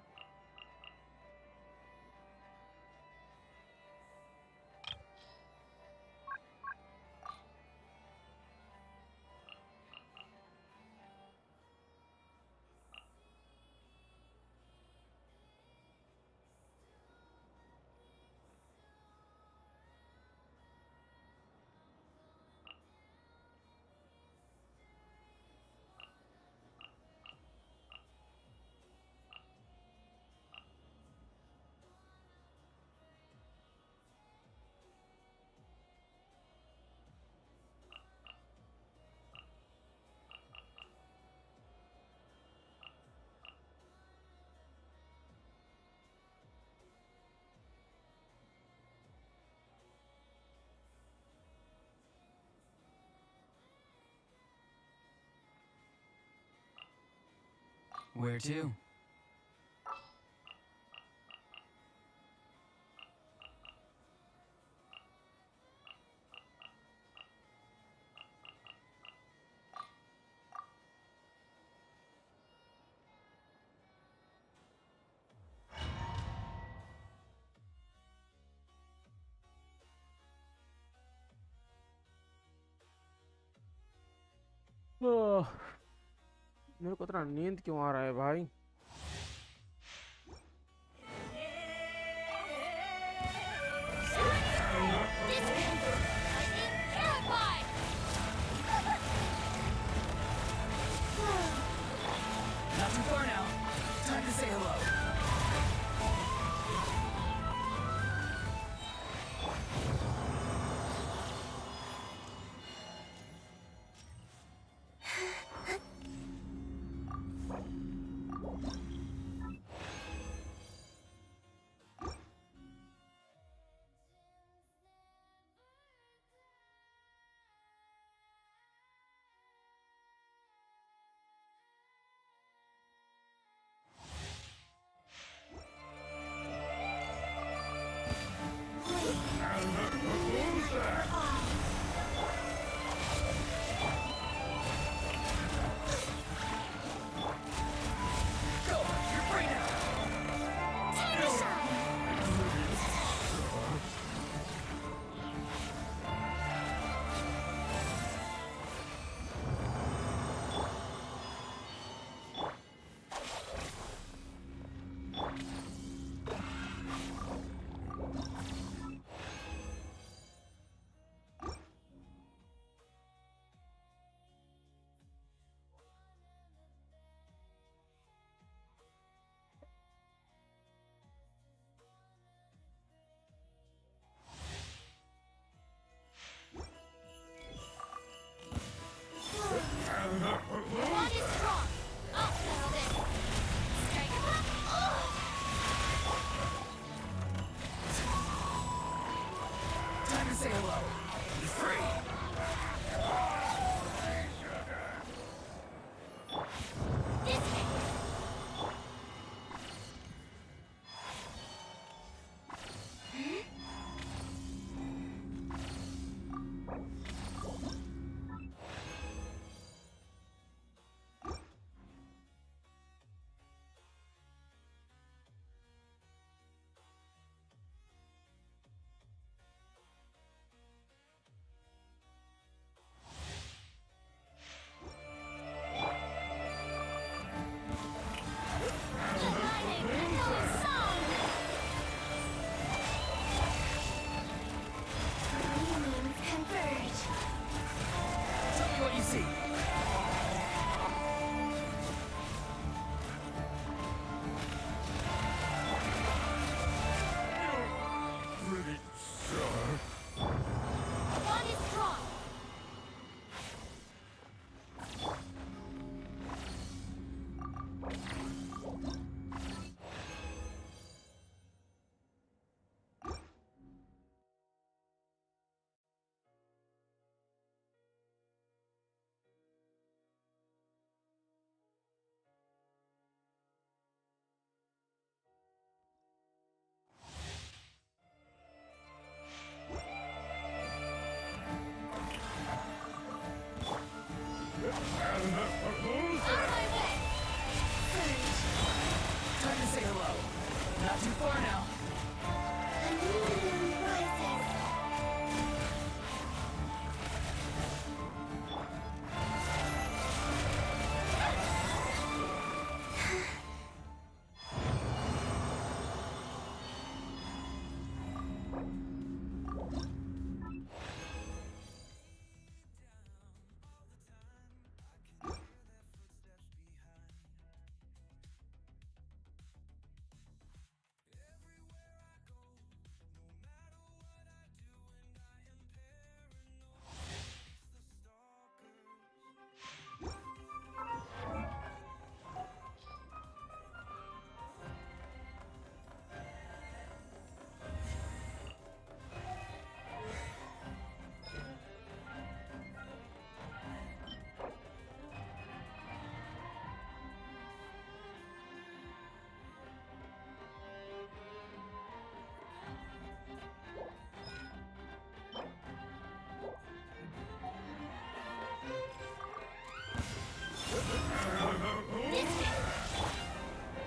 Where to? ओह, मेरे को इतना नींद क्यों आ रहा है भाई? Not too far now. Time to say hello. Bond is strong. I'll settle this. Strike. Time to say hello. He's free. This way. Tell me what you see. Bond is strong. On my way. say hello. Not too far now. A new moon rises.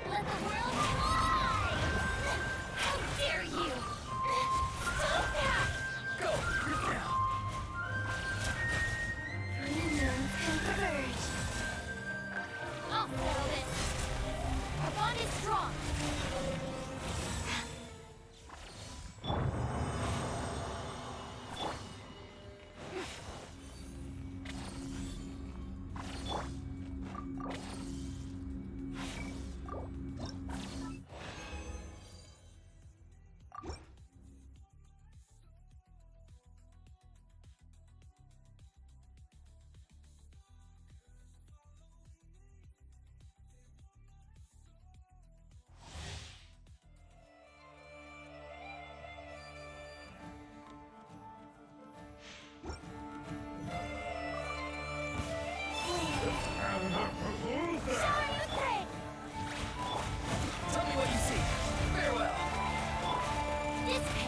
Let the world fly! How dare you! Stop that! Go! Now! Unknowns converge. I'll settle this. Our bond is strong. Tell me what you see. Farewell. This way.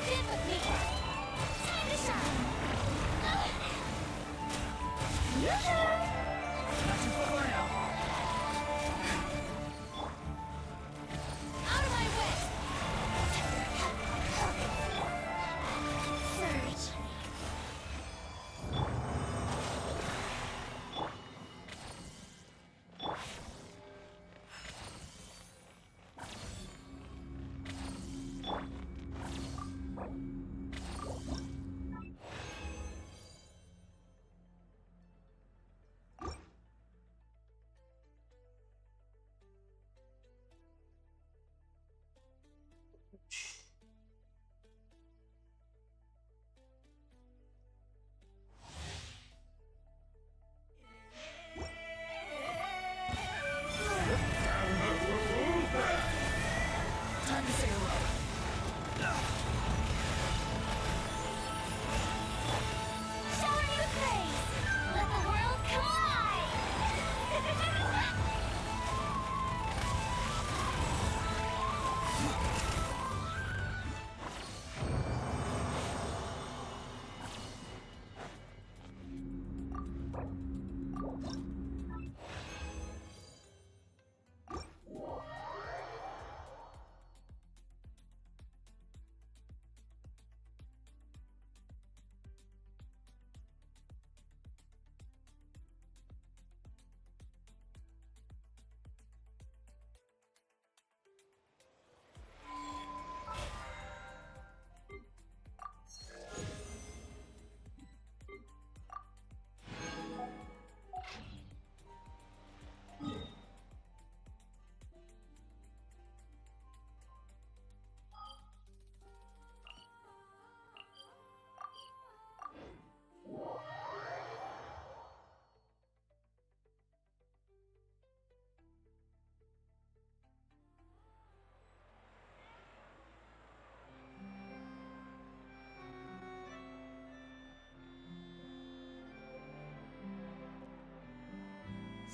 Stand with me. Time to shine. Not too far now. Out of my way. Surge. Time to say hello. Shower me with praise. Let the world collide.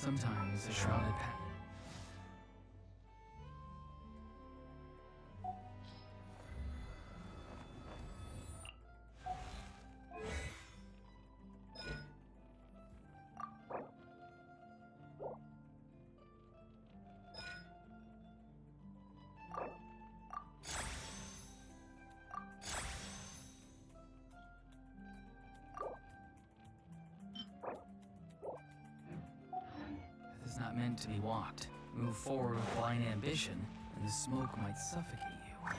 Sometimes a shrouded path. Is not meant to be walked. Move forward with blind ambition, and the smoke might suffocate you.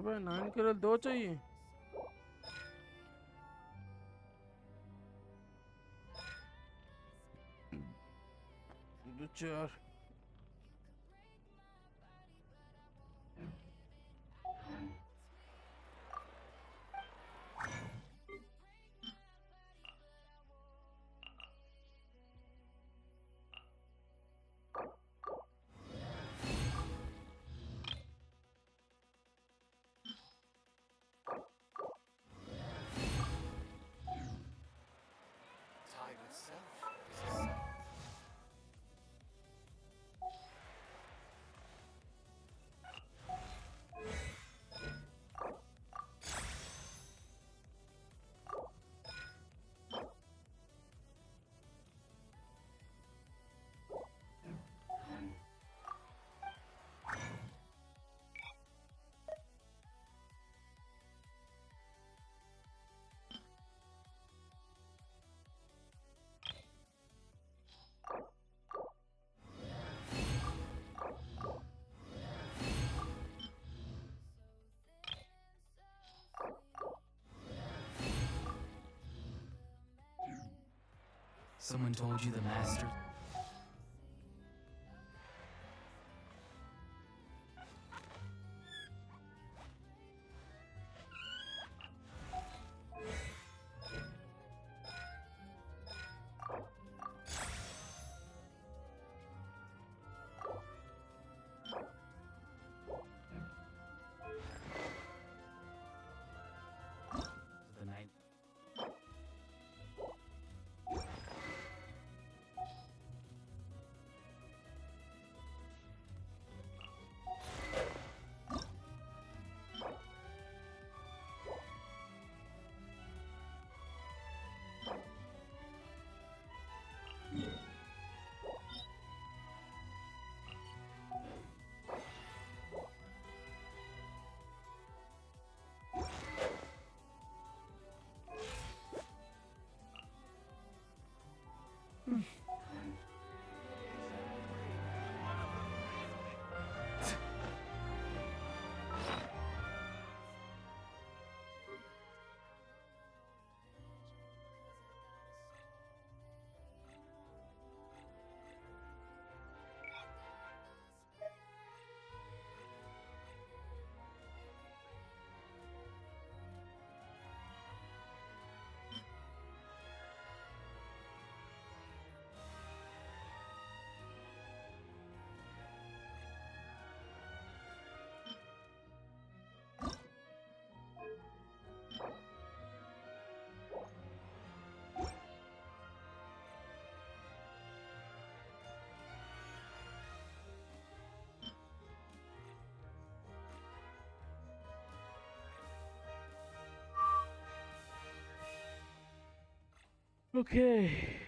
अबे 9 केवल 2 चाहिए। दो 4 Someone told you the master... the night... Okay.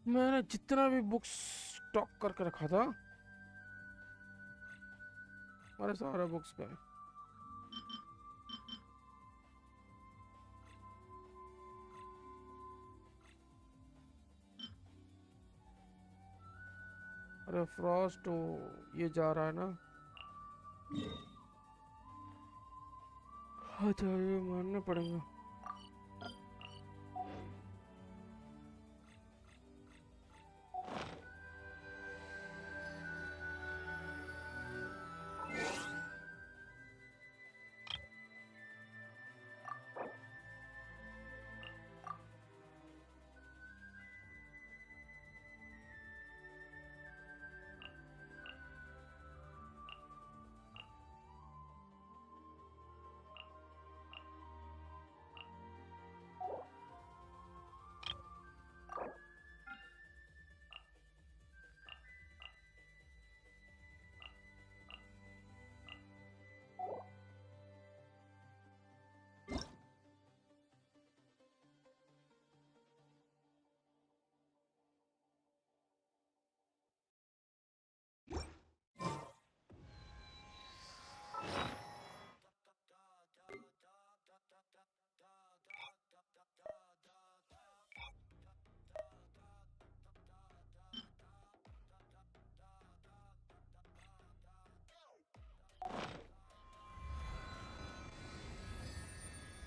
मैंने जितना भी books stock करके रखा था हमारे सारे बुक्स गए। अरे फ्रॉस्ट ये जा रहा है ना। अच्छा ये मानना पड़ेगा।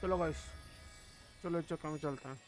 चलो गाइस, चलो इस चक्कर में चलते हैं।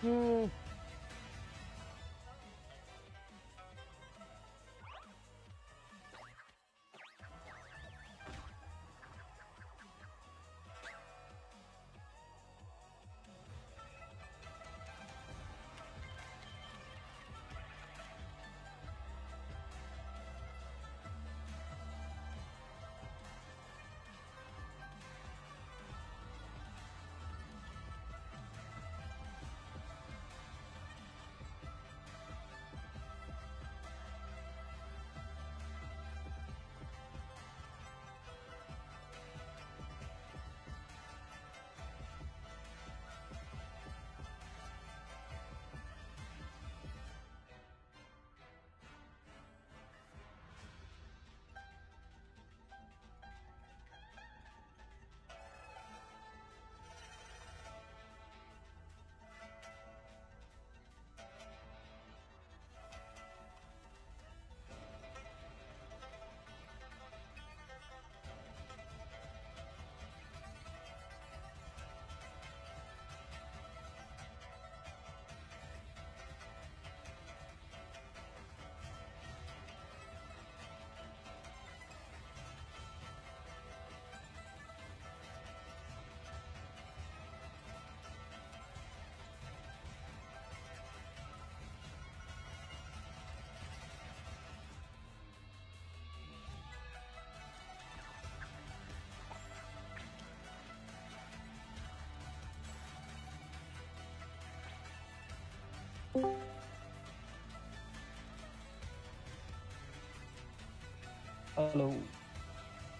Hello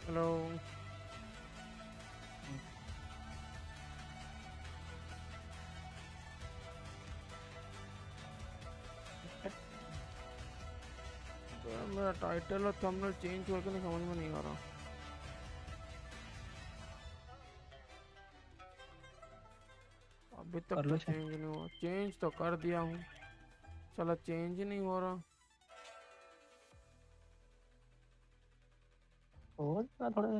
hello. मेरा टाइटल और थंबनेल चेंज करके नहीं समझ में नहीं आ रहा। अभी तक तो चेंज नहीं हुआ। चेंज तो कर दिया हूँ, चलो चेंज ही नहीं हो रहा। थोड़ा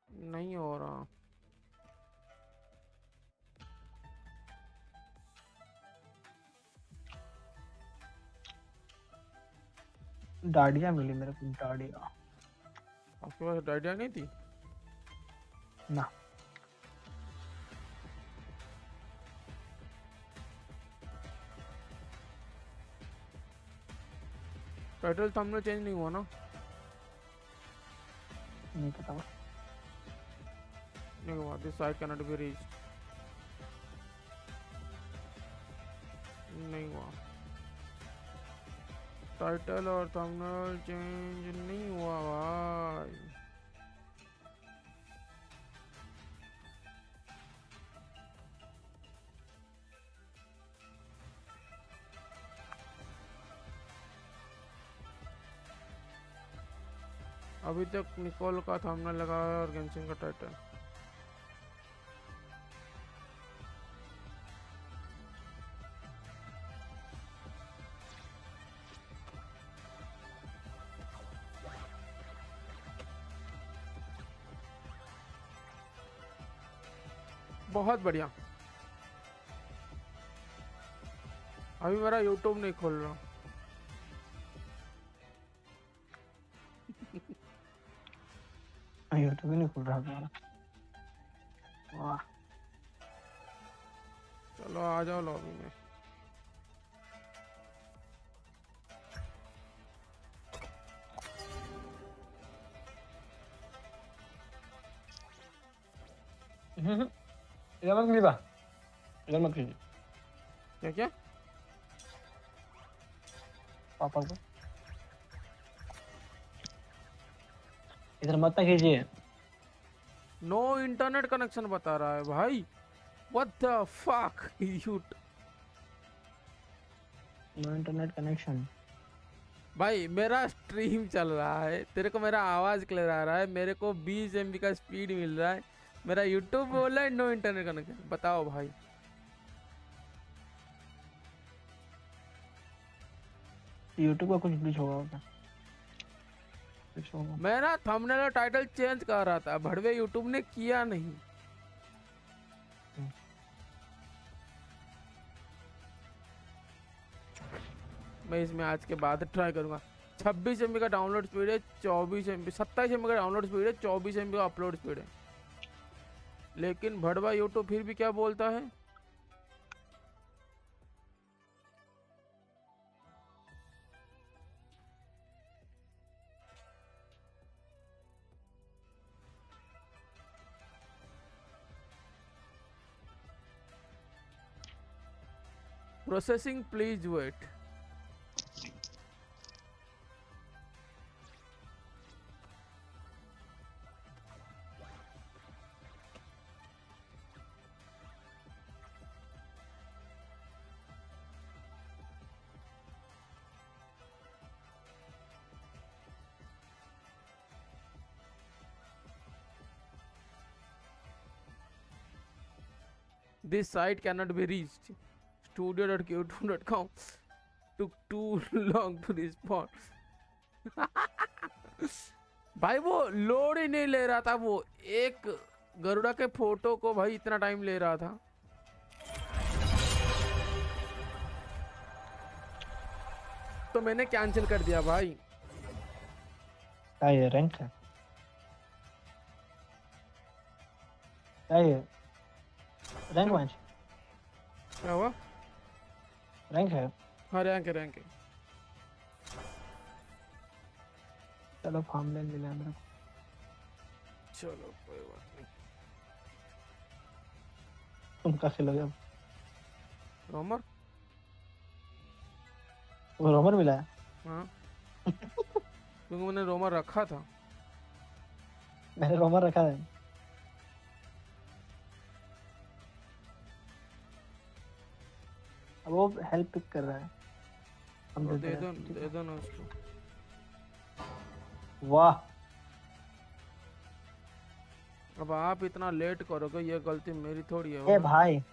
नहीं हो रहा। डाडिया मिली मेरे को, डाडिया। आपके पास डाडिया नहीं थी? ना। टाइटल थंबनेल चेंज नहीं हुआ ना? नहीं पता। नहीं हुआ। This site can not be reached. नहीं हुआ। टाइटल और थंबनेल चेंज नहीं हुआ भाई। अभी तक निकोल का थंबनेल लगा है और गेंशिन का टाइटल। बहुत बढ़िया। अभी मेरा यूट्यूब नहीं खोल रहा। यूट्यूब नहीं खुल रहा तुम्हारा? वाह। चलो आ जाओ लॉबी में। इधर मत कीजिए, इधर मत कीजिए। क्या क्या? पापा को इधर मत कीजिए। नो इंटरनेट कनेक्शन बता रहा है भाई। What the fuck you. No internet connection. भाई मेरा स्ट्रीम चल रहा है, तेरे को मेरा आवाज क्लियर आ रहा है, मेरे को 20 MB का स्पीड मिल रहा है, मेरा यूट्यूब बोल रहा है नो इंटरनेट कनेक्शन। बताओ भाई। यूट्यूब का कुछ ग्लिच होगा क्या? मैं ना थंबनेल और टाइटल चेंज कर रहा था, भड़वे यूट्यूब ने किया नहीं। मैं इसमें आज के बाद ट्राई करूंगा। 26 MB का डाउनलोड स्पीड है, 24 MB 27 MB का डाउनलोड स्पीड है, 24 MB का अपलोड स्पीड है। लेकिन भड़वा यूट्यूब फिर भी क्या बोलता है, processing please wait. This site cannot be reached. Studio.q2.com took too long to respond. भाई वो लोड ही नहीं ले रहा था, वो एक गरुड़ा के फोटो को भाई इतना टाइम ले रहा था। तो मैंने कैंसिल कर दिया भाई। क्या ये रैंक है? क्या ये रैंक मैच? क्या हुआ? रैंक है? हाँ रैंक है, रैंक है। चलो फार्म लैंड मिला मेरे को। चलो कोई बात नहीं। तुम क्या खेलोगे अब? रोमर? वो रोमर मिला है? हाँ क्योंकि मैंने रोमर रखा था। मैंने रोमर रखा है। अब वो हेल्प पिक कर रहा है। हम दे दो ना उसको। वाह, अब आप इतना लेट करोगे, ये गलती मेरी थोड़ी है। ए भाई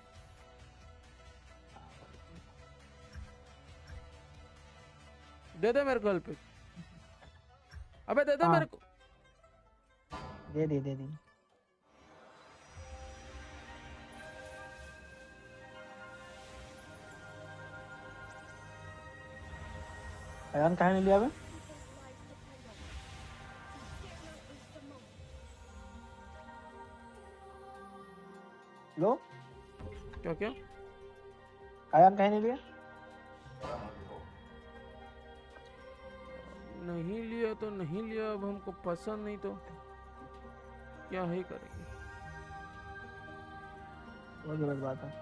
दे दे मेरे को हेल्प पिक। अबे दे दे मेरे को। दे दी। अयान कहाँ नहीं लिया बे? लो क्या अयान कहीं नहीं लिया? नहीं लिया तो नहीं लिया, अब हमको पसंद नहीं तो क्या ही करेंगे। बहुत गलत बात है।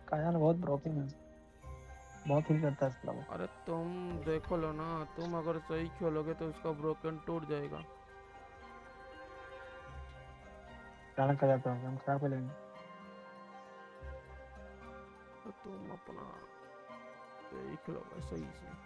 कायान बहुत ब्रोकन है, बहुत हिल करता है इसका। अरे तुम देखो लो ना, तुम अगर सही खेलोगे तो उसका ब्रोकन टूट जाएगा। जाना कर जाता हूँ, हम खराब कर लेंगे। तो तुम अपना देख लो सही से।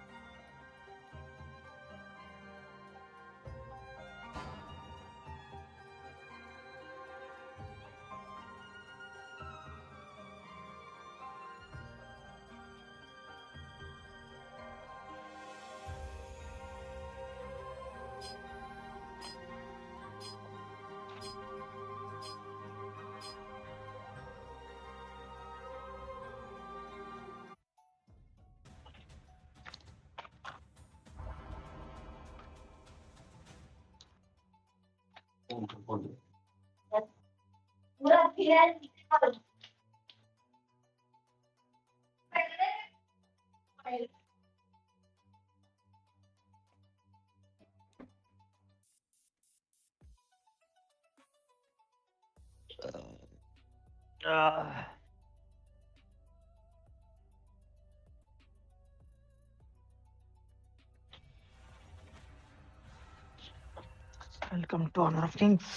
Welcome to Honor of Kings.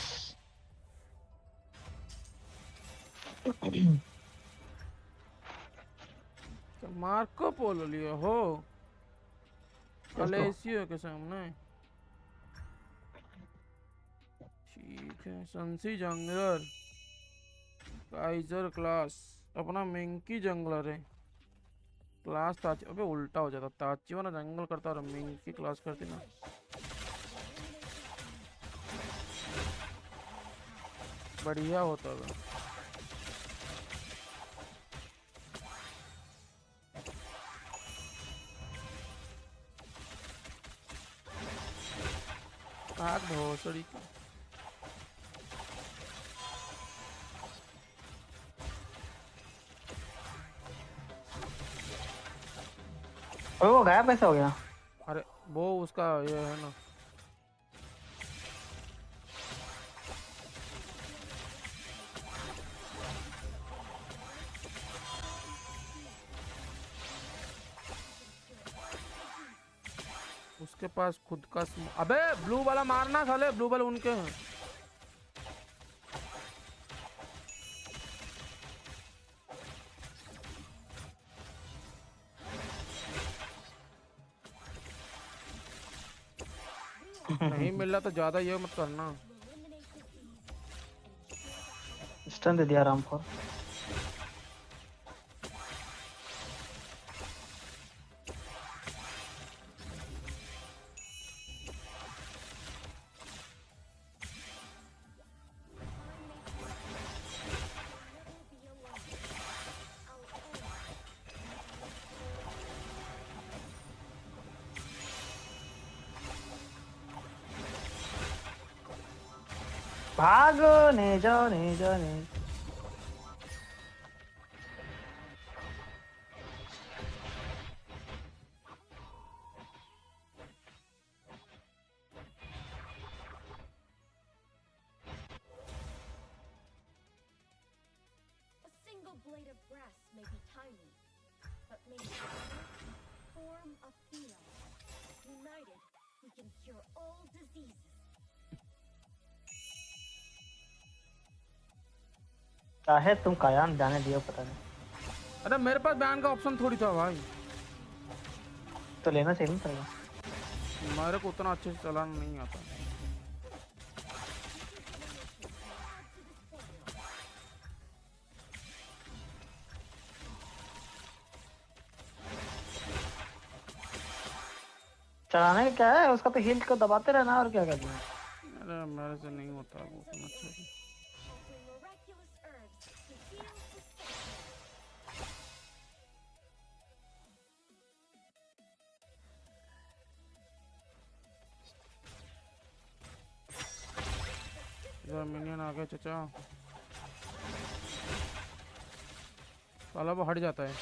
Marco Polo लिया हो कलेसियो के सामने। ठीक है, संसी जंगलर, काइजर क्लास, अपना मिंकी जंगलर है। क्लास ताची, अबे उल्टा हो जाता, ताची वाला जंगल करता और मिंकी क्लास करती ना। बढ़िया होता है। भाग भोसड़ी की। वो गायब कैसे हो गया? अरे वो उसका ये है ना। उसके पास खुद का अबे ब्लू वाला मारना साले, ब्लू वाले उनके हैं। नहीं मिल रहा तो ज्यादा ये मत करना। स्टन दे दिया राम को। भागो ने जाओ ने जाओ ने। A single blade of grass may be tiny, but may form a field. United, we can cure all diseases. चाहे तुम कायान जाने दियो, पता नहीं। अरे मेरे पास बैन का ऑप्शन थोड़ी था भाई। तो लेना चाहिए ना पड़ेगा। मेरे को उतना अच्छे से चलाना नहीं आता। चलाने का क्या है, उसका तो हील को दबाते रहना और क्या करना है। अरे मेरे से नहीं होता वो उतना अच्छे से। इधर मिनियन आ गया चाचा। साला वो हट जाता है।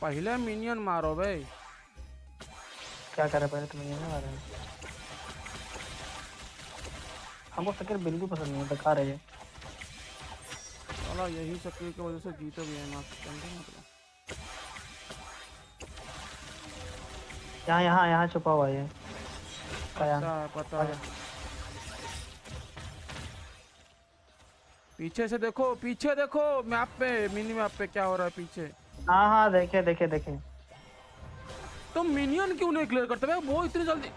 पहले मिनियन मारो भाई। क्या करे पहले तुम ये मार रहे हो। हमको शक्कर बिल्कुल पसंद नहीं है, बेकार है ये। साला यही शक्कर की वजह से जीतो भी है ना। यहाँ यहाँ यहाँ छुपा हुआ है ये। पता है। पीछे से देखो, पीछे देखो मैप पे, मिनी मैप पे क्या हो रहा है पीछे। हाँ हाँ देखे देखे देखे। तुम मिनियन क्यों नहीं क्लियर करते भाई वो इतनी जल्दी?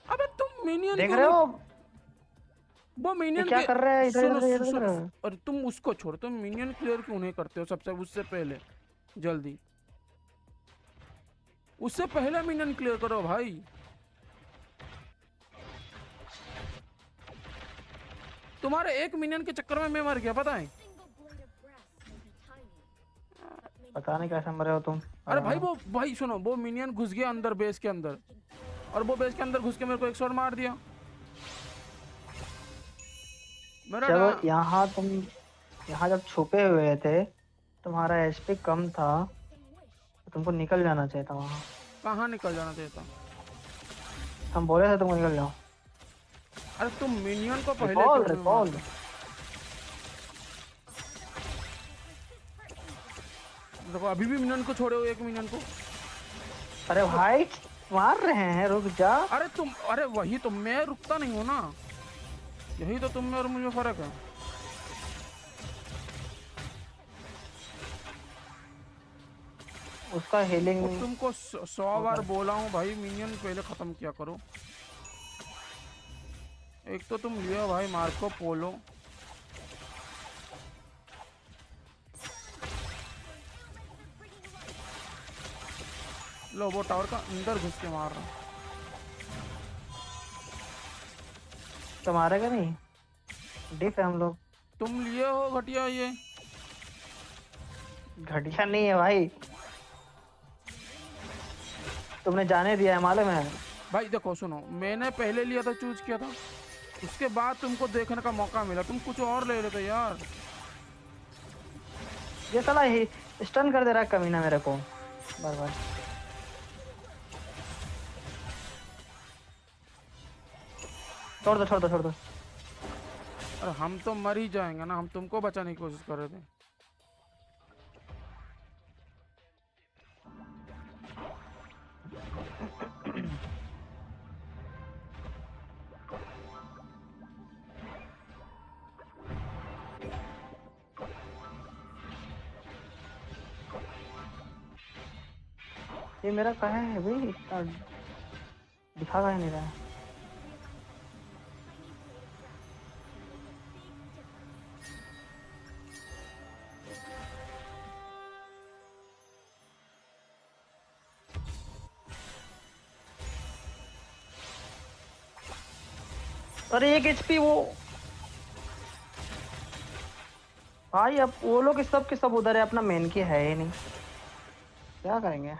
अबे तुम मिनियन देख रहे हो वो मिनियन क्या कर रहे हैं इधर इधर इधर। और तुम उसको छोड़, तुम मिनियन क्लियर क्यों नहीं करते हो सबसे उससे पहले जल्दी? उससे पहले मिनियन क्लियर करो भाई। तुम्हारे एक मिनियन के चक्कर में मैं मर गया, पता है? पता नहीं कैसे मरे हो तुम। अरे भाई वो भाई सुनो, वो मिनियन घुस गया अंदर बेस के अंदर, और वो बेस के अंदर घुस के मेरे को एक शॉट मार दिया। जब यहाँ तुम यहाँ जब छुपे हुए थे तुम्हारा एचपी कम था तो तुमको निकल जाना चाहिए था वहाँ। कहाँ निकल जाना चाहिए था? हम बोले थे तुमको निकल जाओ। अरे तुम मिनियन को पहले रिकॉल देखो अभी भी मिनियन को छोड़े हो, एक मिनियन को। अरे भाई मार रहे हैं, रुक जा। अरे वही तो, मैं रुकता नहीं हूँ ना, यही तो तुम में और मुझे फर्क है। उसका हीलिंग तुमको 100 बार बोला हूँ भाई, मिनियन पहले खत्म किया करो। एक तो तुम लियो भाई मार्को पोलो, लो वो टावर का अंदर घुस के मार रहा। तो मारेगा नहीं, डिफ है हम लोग। तुम लिए हो घटिया, ये घटिया नहीं है भाई, तुमने जाने दिया है, मालूम है भाई। देखो सुनो, मैंने पहले लिया था, चूज किया था, उसके बाद तुमको देखने का मौका मिला, तुम कुछ और ले लेते यार। ये साला ही स्टन कर दे रहा है कमीना मेरे को बार बार। छोड़ दो छोड़ दो छोड़ दो। अरे हम तो मर ही जाएंगे ना, हम तुमको बचाने की कोशिश कर रहे थे। ये मेरा कहाँ है भाई, इतना दिखा कहाँ नहीं रहा है। अरे 1 HP वो भाई, अब वो लोग सब के सब उधर है, अपना मेन की है ही नहीं, क्या करेंगे।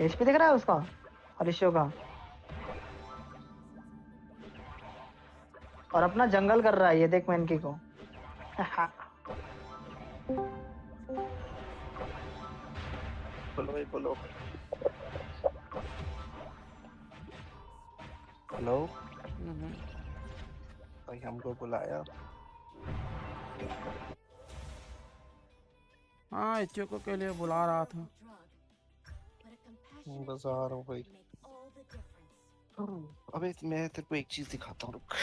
HP दिख रहा है उसका, हरीशो का, और अपना जंगल कर रहा है, ये देख मेनकी को। बोलो भाई बोलो। हेलो भाई, हमको बुलाया। हाँ एचओके के लिए बुला रहा था। बस आ रहा हूँ भाई। अबे मैं तेरे को एक चीज दिखाता हूँ, रुक।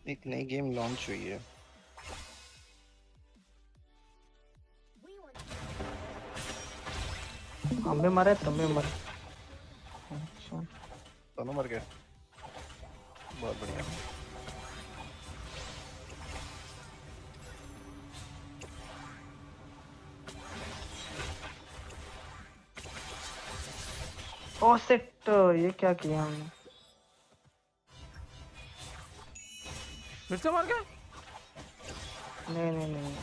एक नई गेम लॉन्च हुई है। हम भी मरे, तुम भी मरे। दोनों मर गए, बहुत बढ़िया। ओह शिट, ये क्या किया हमने। फिर से मर गया? नहीं नहीं नहीं,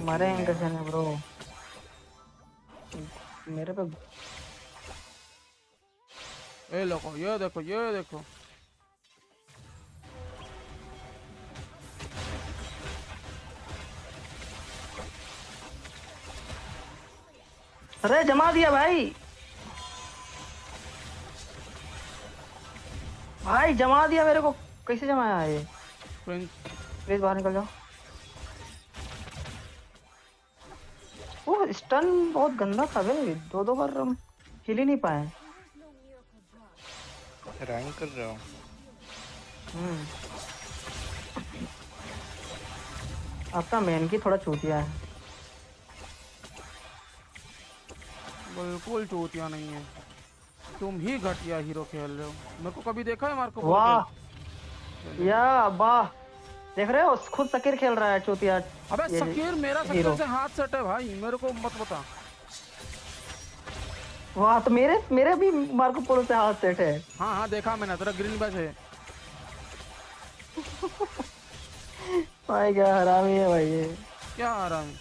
मरे हैं कैसे ने ब्रो, मेरे पे। ये देखो ये देखो ये देखो, अरे जमा दिया भाई, भाई जमा दिया मेरे को। कैसे जमाया ये? प्लीज बाहर निकल जाओ। वो स्टन बहुत गंदा था भाई, 2-2 बार हम हिल ही नहीं पाए। रैंक कर रहा हूँ। आपका मेन की थोड़ा चूतिया है। बिल्कुल चूतिया नहीं है, तुम ही घटिया हीरो खेल रहे हो। मेरे को कभी देखा है मार्को? वाह या वाह, देख रहे हो खुद सकीर खेल रहा है चूतिया। अबे सकीर मेरा सकीर से हाथ सेट है भाई, मेरे को मत बता। वाह, तो मेरे भी मार्को पोलो से हाथ सेट है। हाँ हाँ देखा मैंने, तेरा ग्रीन बैच है। भाई क्या हरामी है भाई ये। क्या हरामी?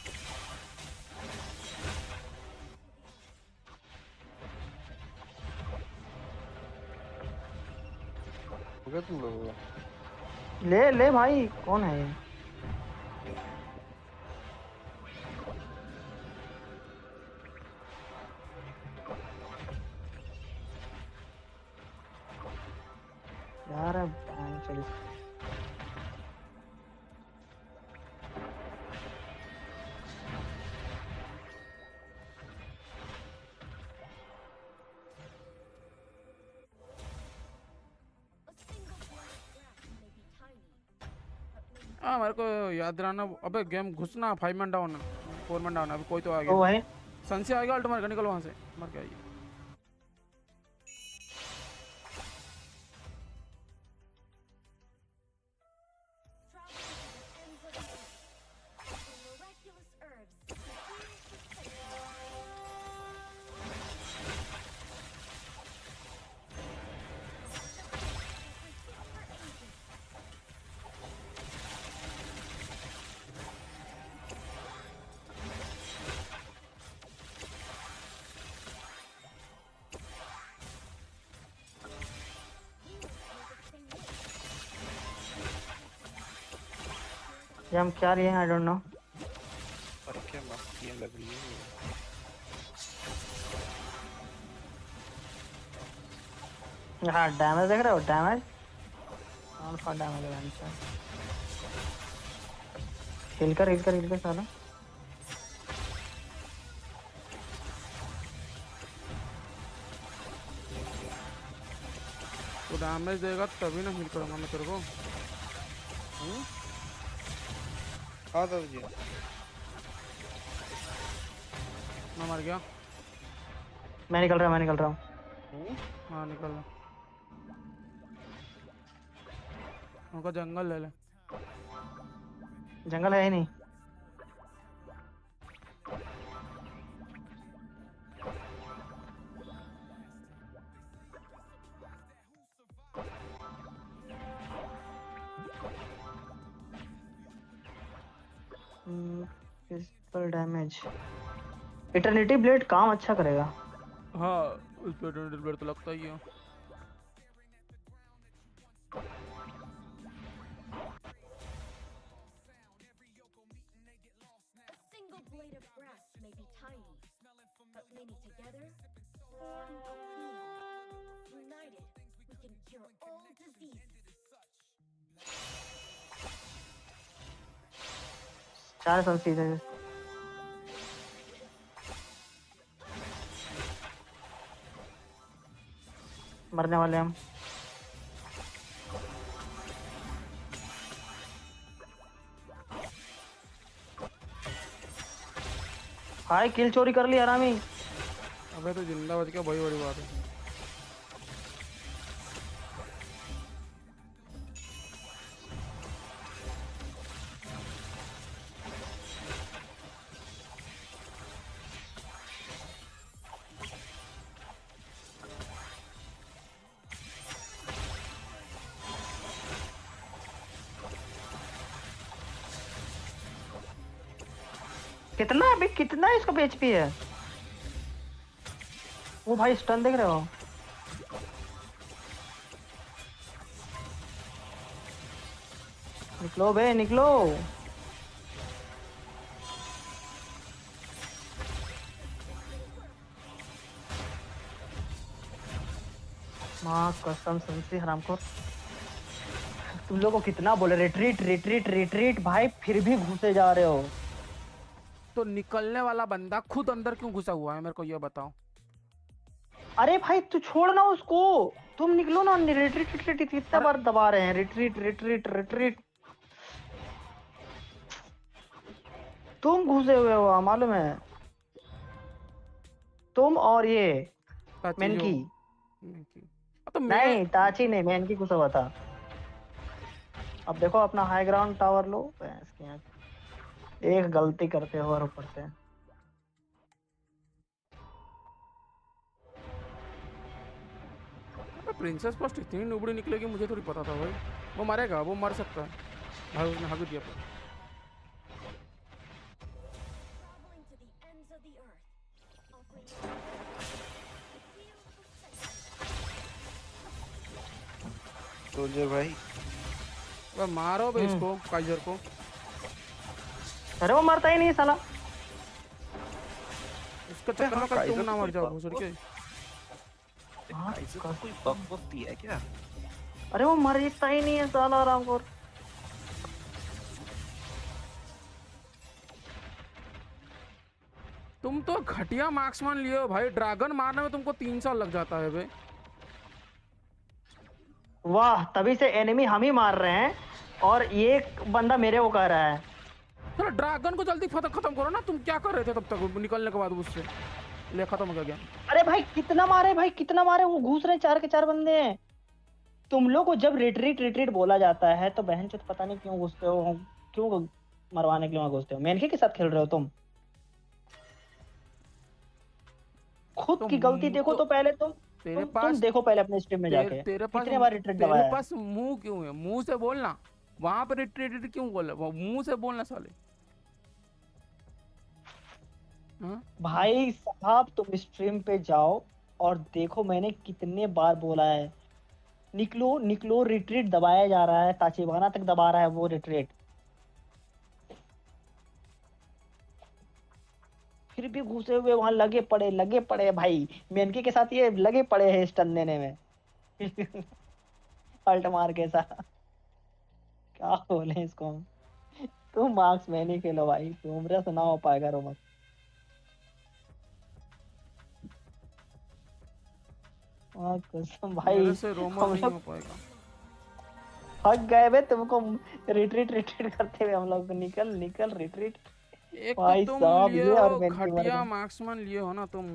तुम लोग ले ले भाई, कौन है ये? यार बैंक चल हाँ मेरे को याद रहना। अबे गेम घुसना 5 मैन डाउन 4 मैन डाउन। अभी कोई तो आ ओ गया। भाई सनसे आ गया अल्ट मार के निकल वहां से। मर गया ये। ये हम क्या रहे हैं आई डोंट नो। अरे क्या मस्तियाँ लग रही है। हाँ डैमेज देख रहे हो डैमेज कौन सा डैमेज है इनसे। हिल कर साला। तो डैमेज देगा तभी ना हिल करूंगा मैं तेरे को। हाँ तो जी मैं मर गया। मैं निकल रहा हूँ। हाँ निकल रहा। उनका जंगल ले ले। जंगल है ही नहीं। फिजिकल डैमेज इटर्निटी ब्लेड काम अच्छा करेगा। हाँ उस पे डंडल तो लगता ही है। चार संसीज है। मरने वाले हम। भाई किल चोरी कर ली हरामी। अबे तो जिंदा बच गया वही बड़ी बात है। कितना अभी कितना इसका एचपी है। वो भाई स्टन देख रहे हो। निकलो बे निकलो। माँ कसम संसी हरामखोर। तुम लोगों को कितना बोले रिट्रीट रिट्रीट रिट्रीट भाई फिर भी घुसे जा रहे हो। तो निकलने वाला बंदा खुद अंदर क्यों घुसा हुआ है मेरे को ये बताओ। अरे भाई तू छोड़ ना उसको। तुम निकलो ना। रिट्रीट रिट्रीट कितना बार दबा रहे हैं। Retreat retreat retreat. तुम घुसे हुए हो मालूम है। तुम और ये मेनकी तो नहीं ताची नहीं मेनकी घुसा हुआ था। अब देखो अपना हाई ग्राउंड टावर लो। एक गलती करते हो और ऊपर से प्रिंसेस फर्स्ट इतनी नुबड़ी निकलेगी मुझे थोड़ी पता था भाई। वो मरेगा वो मर सकता है भाई उसने हक दिया पर। सोल्जर भाई वो मारो बे इसको काइजर को। अरे वो मरता ही नहीं साला। इसका चक्कर में कहीं तुम ना मर जाओ भोसड़ी के। कोई बग दिया है क्या। अरे वो मरता ही नहीं है साला आराम कर। तुम तो घटिया मार्क्समैन लिए हो भाई, ड्रैगन मारने में तुमको 3 साल लग जाता है बे। वाह, तभी से एनिमी हम ही मार रहे हैं और ये बंदा मेरे को कह रहा है। चलो ड्रैगन को जल्दी खत्म करो ना। तुम क्या कर रहे थे तब तक निकलने के बाद उससे? ले खत्म हो गया। अरे भाई कितना मारे, भाई कितना मारे, वो घुस रहे 4 के 4 बंदे हैं। तुम लोग को जब रिट्रीट रिट्रीट बोला जाता है तो बहन चोद पता नहीं क्यों घुसते हो, क्यों मरवाने के लिए वहां घुसते हो। मेनके के साथ खेल रहे हो तुम। खुद की गलती देखो तो पहले तेरे तुम पास देखो पहले अपने स्ट्रीम में जाके तेरे पास कितने बार रिट्रीट तेरे दबाया है। पास मुंह क्यों है? मुंह से बोलना। वहां पर रिट्रीट क्यों बोल रहा? मुंह से बोलना साले। हाँ? भाई साहब तुम स्ट्रीम पे जाओ और देखो मैंने कितने बार बोला है, निकलो निकलो, रिट्रीट दबाया जा रहा है, ताचिबाना तक दबा रहा है वो रिट्रीट, फिर भी घुसे हुए वहां लगे पड़े भाई। मेनके के साथ ये लगे पड़े हैं स्टन देने में। अल्ट मार के साथ क्या बोले इसको हम। तुम मार्क्स में नहीं खेलो भाई, तुमरे से ना हो पाएगा रोमन। कसम भाई, मेरे से रोमर हम नहीं लोग हो पाएगा। थक गए बे तुमको रिट्रीट रिट्रीट करते हुए। हम लोग निकल निकल रिट्रीट। एक तो भाई तुम साहब लिए ये और हो मेनके मर घटिया गए। मार्क्समैन लिए हो ना तुम।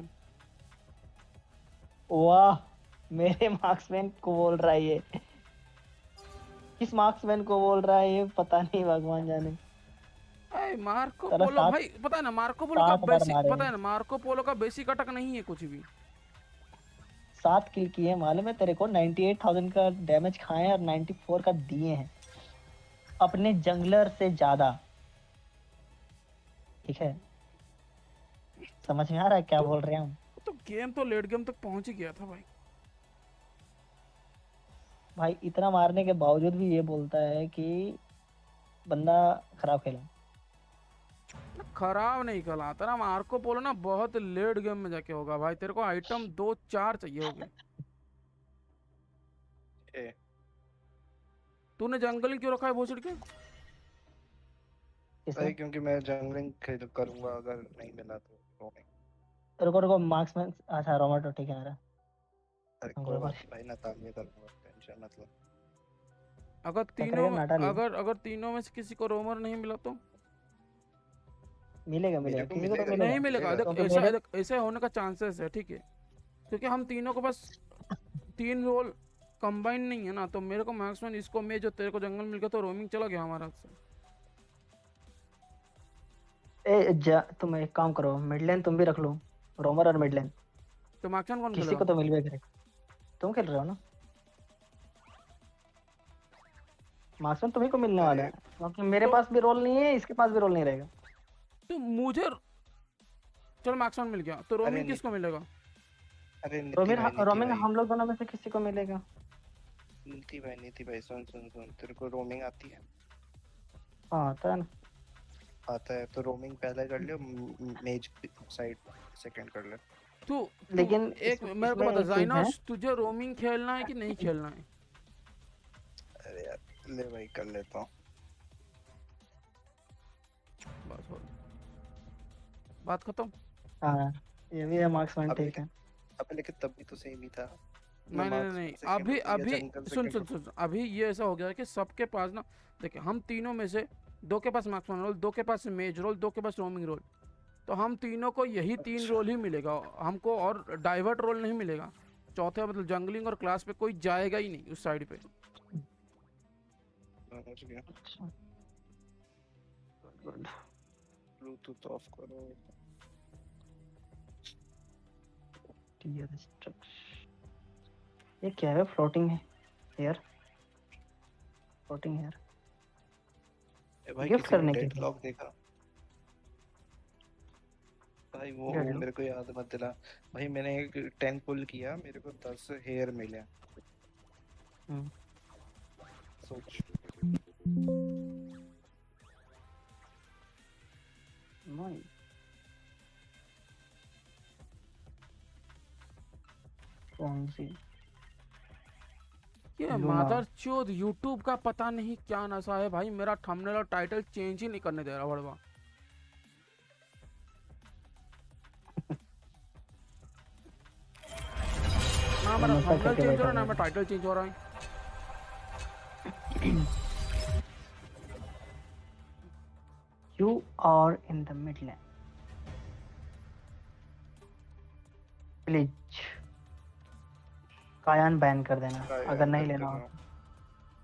वाह, मेरे मार्क्समैन को बोल रहा है ये। किस मार्क्समैन को बोल रहा है ये पता नहीं, भगवान जाने। मार्को चलो पोलो भाई, पता है ना मार्को पोलो का 7 बार बेसिक, मारे पता हैं। है ना मार्को पोलो का बेसिक अटैक नहीं है कुछ भी। 7 किल किए मालूम है तेरे को, 98,000 का डैमेज खाए हैं और 94 का दिए हैं अपने जंगलर से ज्यादा। ठीक है, समझ में आ रहा है क्या बोल रहे हैं हम। तो गेम तो लेट गेम तक पहुंच ही गया था भाई। भाई इतना मारने के बावजूद भी ये बोलता है कि बंदा खराब खेला। खराब नहीं खेला तेरा मार्को पोलो ना, बहुत लेट गेम में जाके होगा भाई। तेरे को आइटम 2-4 चाहिए होगे। तूने जंगल क्यों रखा है भोसड़ी के? भाई क्योंकि मैं जंगलिंग खेल करूंगा अगर नहीं मिला तो रोमिंग। रुको रुको, मार्क्समैन, अच्छा रोमाटो ठीक है मेरा। अरे कोई बात नहीं भाई, ना तालमेल करूंगा, टेंशन मत लो। अगर तीनों में अगर तीनों में से किसी को रोमर नहीं मिला तो मिलेगा मिलेगा, किसी को तो मिलेगा। नहीं मिलेगा। देख ऐसा होने का चांसेस है, ठीक है, क्योंकि हम तीनों को बस 3 रोल कंबाइन नहीं है ना। तो मेरे को मार्क्समैन, इसको मैं, जो तेरे को जंगल मिल गया तो रोमिंग चला गया हमारा से। तुम एक काम करो, मिडलेन तुम भी रख लो, रोमर और मिडलेन। तो मार्क्समैन कौन किसी खेलेगा? को तो मिल गया। तुम खेल रहे हो ना, मार्क्समैन तुम्ही को मिलने वाला है, क्योंकि मेरे पास भी रोल नहीं है, इसके पास भी रोल नहीं रहेगा। तो मुझे चल मार्क्समैन मिल गया तो रोमिंग किसको मिलेगा? अरे रोमिंग हम लोग दोनों में से किसी को मिलेगा। नीति भाई सुन सुन सुन, तेरे को रोमिंग आती है? हाँ आता है ना। आता है तो रोमिंग पहले कर लियो, मेज साइड सेकंड कर ले। तू लेकिन एक मेरे को बता जाइनोस, तुझे रोमिंग खेलना है कि नहीं खेलना है? अरे यार ले भाई कर लेता हूँ। बस हो बात खत्म। हाँ ये भी है मार्क्समैन, ठीक है। अब लेकिन तब भी तो सेम ही था। नहीं अभी सुन अभी ये ऐसा हो गया है कि सबके पास ना, देखिए हम तीनों में से 2 के पास मार्क्समैन रोल, 2 के पास मेज रोल, 2 के पास रोमिंग रोल। तो हम तीनों को यही 3 रोल ही मिलेगा हमको, और डाइवर्ट रोल नहीं मिलेगा। चौथे मतलब जंगलिंग और क्लास पे कोई जाएगा ही नहीं उस साइड पे। ब्लूटूथ ऑफ करो। ये क्या है? फ्लोटिंग है हेयर, फ्लोटिंग हेयर गिफ्ट करने के लिए। लॉक देखा भाई, वो मेरे को याद मत दिला भाई। मैंने 10 पुल किया, मेरे को 10 हेयर मिले। सोच नहीं कौन सी ये लूना। मादरचोद यूट्यूब का पता नहीं क्या नशा है भाई, मेरा थंबनेल और टाइटल चेंज ही नहीं करने दे रहा बड़वा। ना मेरा नशा थंबनेल करके चेंज हो बैठा रहा है, ना हुआ मेरा टाइटल चेंज हो रहा है। You are in the Midland. Please कायान बैन कर देना अगर नहीं लेना हो।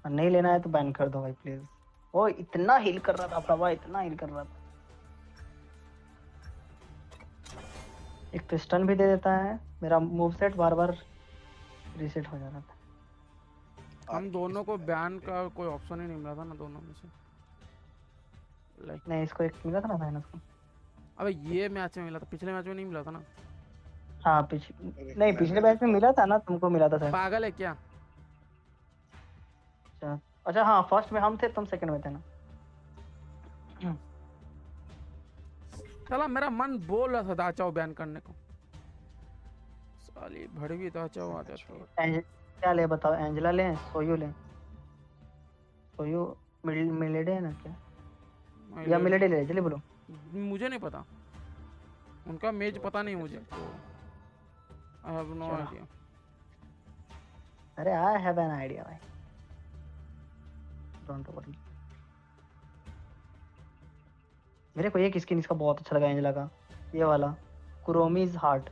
और नहीं लेना है तो बैन कर दो भाई प्लीज। वो इतना हील कर रहा था प्रभा, इतना हील कर रहा था। एक तो स्टन भी दे देता है, मेरा मूव सेट बार बार रीसेट हो जा रहा था। हम दोनों को बैन का कोई ऑप्शन ही नहीं मिला था ना दोनों में से। नहीं इसको एक मिला था ना फाइनल को। अबे ये मैच में मिला था, पिछले मैच में नहीं मिला था ना। हाँ नहीं पिछले मैच में मिला था ना, तुमको मिला था शायद। पागल है क्या? अच्छा हाँ फर्स्ट में हम थे, तुम सेकंड में थे ना। साला मेरा मन बोल रहा था दाचाओ बैन करने को, साली भड़वी दाचाओ आ जाता। क्या ले बताओ, एंजेला ले सोयो ले? सोयो मिलेडे है ना क्या, या मिलेडे ले जल्दी बोलो। मुझे नहीं पता, उनका मेज पता नहीं मुझे, तो आई हैव नो आईडिया। अरे आई हैव एन आईडिया भाई, डोंट वरी। मेरे को एक स्किन इसका बहुत अच्छा लगा एंजेला का, ये वाला कुरोमीज हार्ट।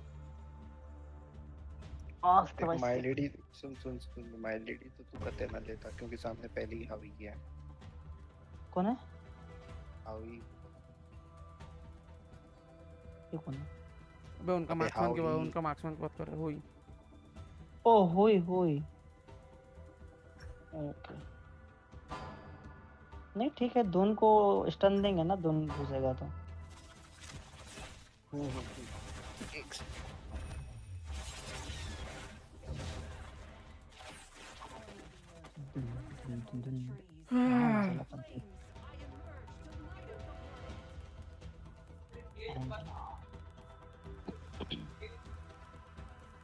माय लेडी सुन माय लेडी तो तू कते ना लेता क्योंकि सामने पहले ही हावी किया है। कौन है हावी? ये कौन है? अबे उनका मार्क्समैन की बात, उनका मार्क्समैन की बात कर रहे हो। हुई ओ हुई ओके। नहीं ठीक है, दोनों को स्टन देंगे ना, दोनों घुसेगा तो।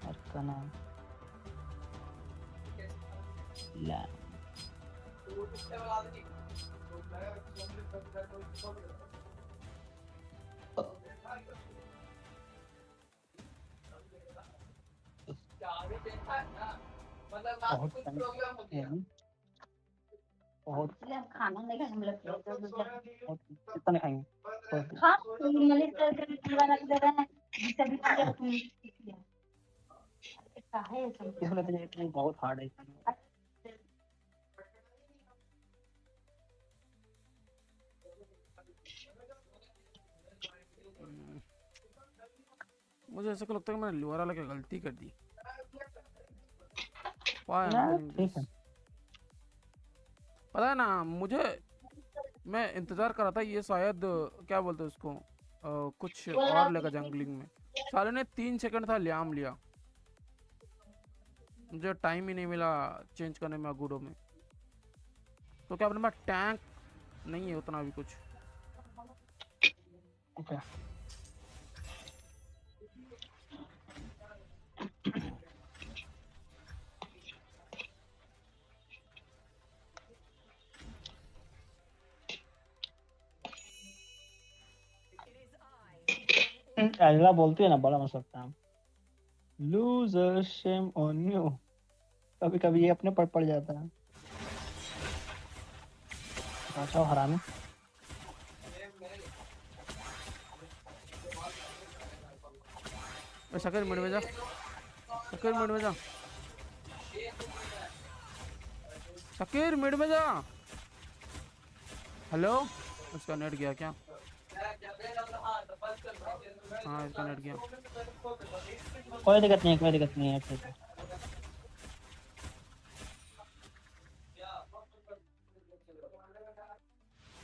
अर्कना ला बहुत खाना नहीं खाएंगे हम लोग, कितना नहीं खाएंगे। हाँ मिनरल वाला दे रहे हैं सभी काहे सब इसमें तो इतनी बहुत हार्ड है। मुझे ऐसा लगता है कि मैंने लोअर वाला क्या गलती कर दी। ठीक है पता है ना मुझे, मैं इंतजार कर रहा था ये शायद क्या बोलते हैं उसको कुछ और लेगा जंगलिंग में। साले ने 3 सेकंड था लियाम लिया, मुझे टाइम ही नहीं मिला चेंज करने में अगुडो में। तो क्या अपने पास टैंक नहीं है उतना भी कुछ। okay. एंजेला बोलती है ना बड़ा मस्त लगता है। लूजर शेम ऑन यू, कभी कभी ये अपने पड़ जाता है। अच्छा हरामी शक्कर मिड में जा, शक्कर मिड में जा, शक्कर मिड में जा। हेलो उसका नेट गया क्या? हाँ इसका नेट गया। कोई दिक्कत नहीं है, कोई दिक्कत नहीं है, ठीक है।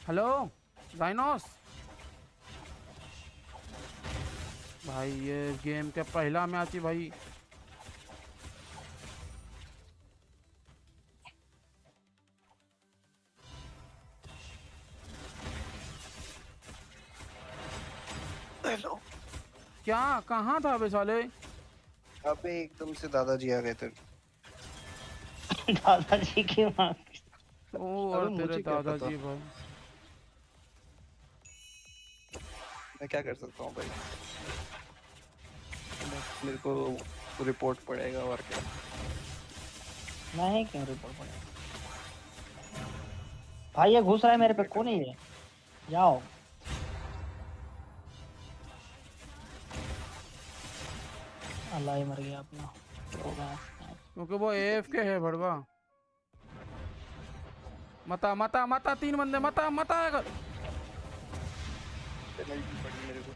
हेलो डायनोस भाई, ये गेम का पहला मैच ही भाई। हेलो क्या कहाँ था अबे साले? अबे एकदम से दादाजी आ गए थे। दादाजी की माँ। ओ अबे और तेरे मुझे क्या पता, दादाजी भाई। मैं क्या कर सकता हूँ भाई, मेरे को रिपोर्ट पड़ेगा और क्या। नहीं क्यों रिपोर्ट पड़ेगा भाई, ये घुस रहा है मेरे पे, कौन है ये? जाओ। अल्लाह ही मर गया अपना। क्योंकि वो AFK है भड़वा। मता मता मता 3 बंदे, मता मता अगर पेनल्टी पड़ी मेरे को।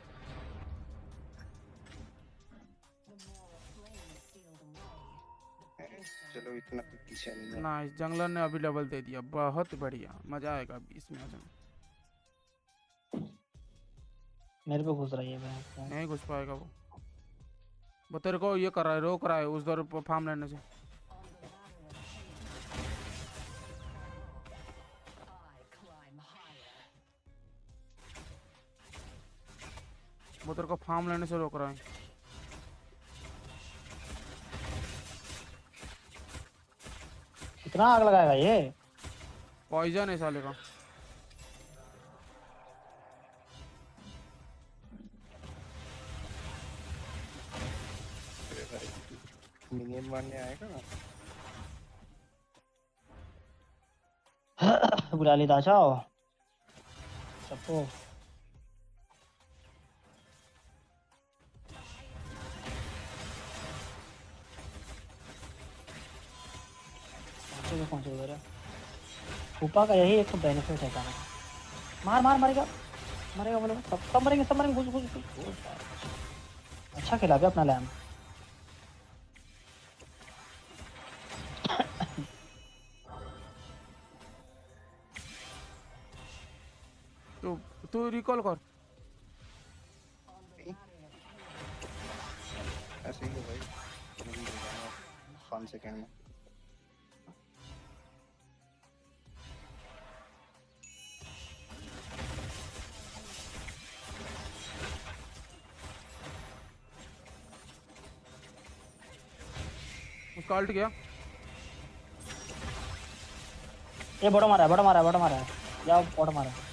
चलो इतना पीछे नहीं है। नाइस, जंगलर ने अभी लेवल दे दिया, बहुत बढ़िया, मजा आएगा अभी इसमें। मेरे पे घुस रही है भाई। नहीं घुस पाएगा वो तेरे को ये कर रहा है, रोक रहा है उस दर फार्म लेने से। वो तेरे को फार्म लेने से रोक रहा है। कितना आग लगाएगा ये? पॉइजन है साले का। मिनियन मारने आएगा ना। बुला ली दाचाओ सबको। कौन से उधर है? ऊपर का यही एक तो बेनिफिट है जाने का। मार मार मरेगा, मरेगा बोलो, सब मरेंगे, सब मरेंगे। घुस घुस घुस। अच्छा खेला भी अपना लैम। तू रिकॉल कर। ऐसे ही हो भाई, 5 सेकंड में। उसका अल्ट गया। ये बड़ा मारा है, बड़ा मारा है, बड़ा मारा है। जाओ बड़ा मारा है।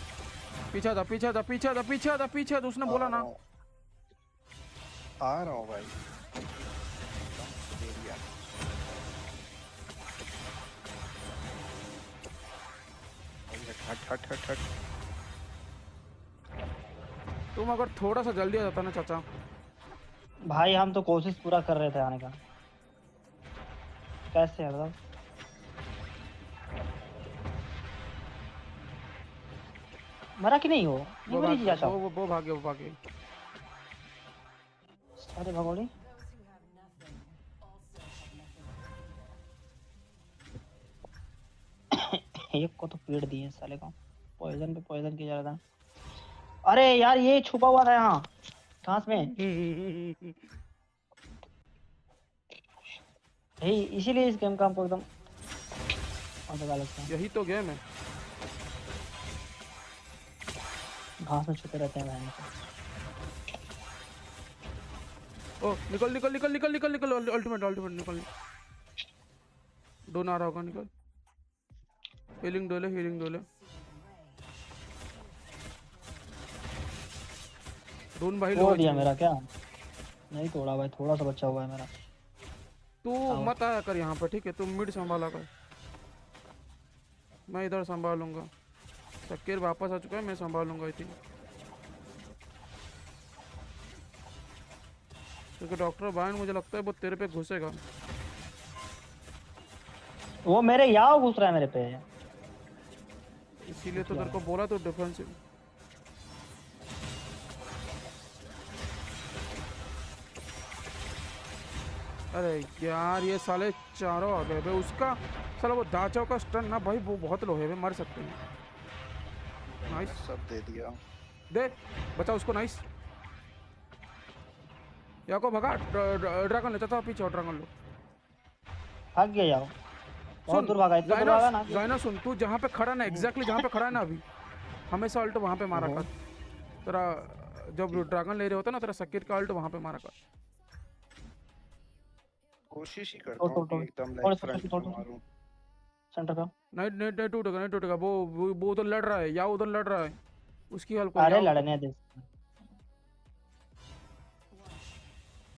पीछे था पीछे था पीछे था पीछे था पीछे था, उसने बोला ना। आ रहा हूँ भाई। हट हट हट हट। तुम अगर थोड़ा सा जल्दी आ जाता ना चाचा। भाई हम तो कोशिश पूरा कर रहे थे आने का। कैसे मतलब? मरा कि नहीं हो? नहीं मरी जी चाचा। वो भागे वो भागे। अरे भगोड़ी। एक को तो पीड़ दिए साले को। पॉइजन पे पॉइजन की जा रहा था। अरे यार ये छुपा हुआ था यहाँ घास में। यही इसीलिए इस गेम का हमको एकदम मजा लगता है। यही तो गेम है। घास में छुपे रहते हैं बहन को। ओ निकल निकल निकल निकल निकल निकल, अल्टीमेट अल्टीमेट निकल। डोन आ रहा होगा, निकल। हीलिंग डोले। डोन भाई तोड़ दिया मेरा क्या? नहीं तोड़ा भाई, थोड़ा सा बचा हुआ है मेरा। तू मत आया कर यहाँ पर, ठीक है? तुम मिड संभाला कर, मैं इधर संभालूंगा। शक्कर वापस आ चुका है, मैं संभालूंगा। आई थिंक क्योंकि डॉक्टर बायन मुझे लगता है वो तेरे पे घुसेगा। वो मेरे यहाँ घुस रहा है मेरे पे, इसीलिए तो तेरे को बोला तो डिफेंसिव। अरे यार ये साले चारों आ गए भाई। उसका साला वो दाचाओ का स्टन ना भाई, वो बहुत लो है, मर सकते हैं। नाइस, सब दे दिया। दे बचा उसको। नाइस, या को भगा। ड्रैगन लेता था पीछे, ड्रैगन लो। भाग गया यार, बहुत दूर भागा। इतना दूर भागा ना। जाइना सुन, तू जहाँ पे खड़ा ना, एग्जैक्टली जहाँ पे खड़ा है ना अभी, हमेशा अल्ट वहाँ पे मारा कर। तेरा जब ड्रैगन ले रहे होता ना, तेरा सकिट का अल्ट वहाँ पे मारा कर। कोशिश ही करता हूँ कि एकदम लाइक फ्रंट पे मारूं। सेंटर का। नहीं नहीं नहीं टूटेगा, नहीं टूटेगा। वो उधर लड़ रहा है, या उधर लड़ रहा है, उसकी हेल्प कर। अरे या लड़ने दे।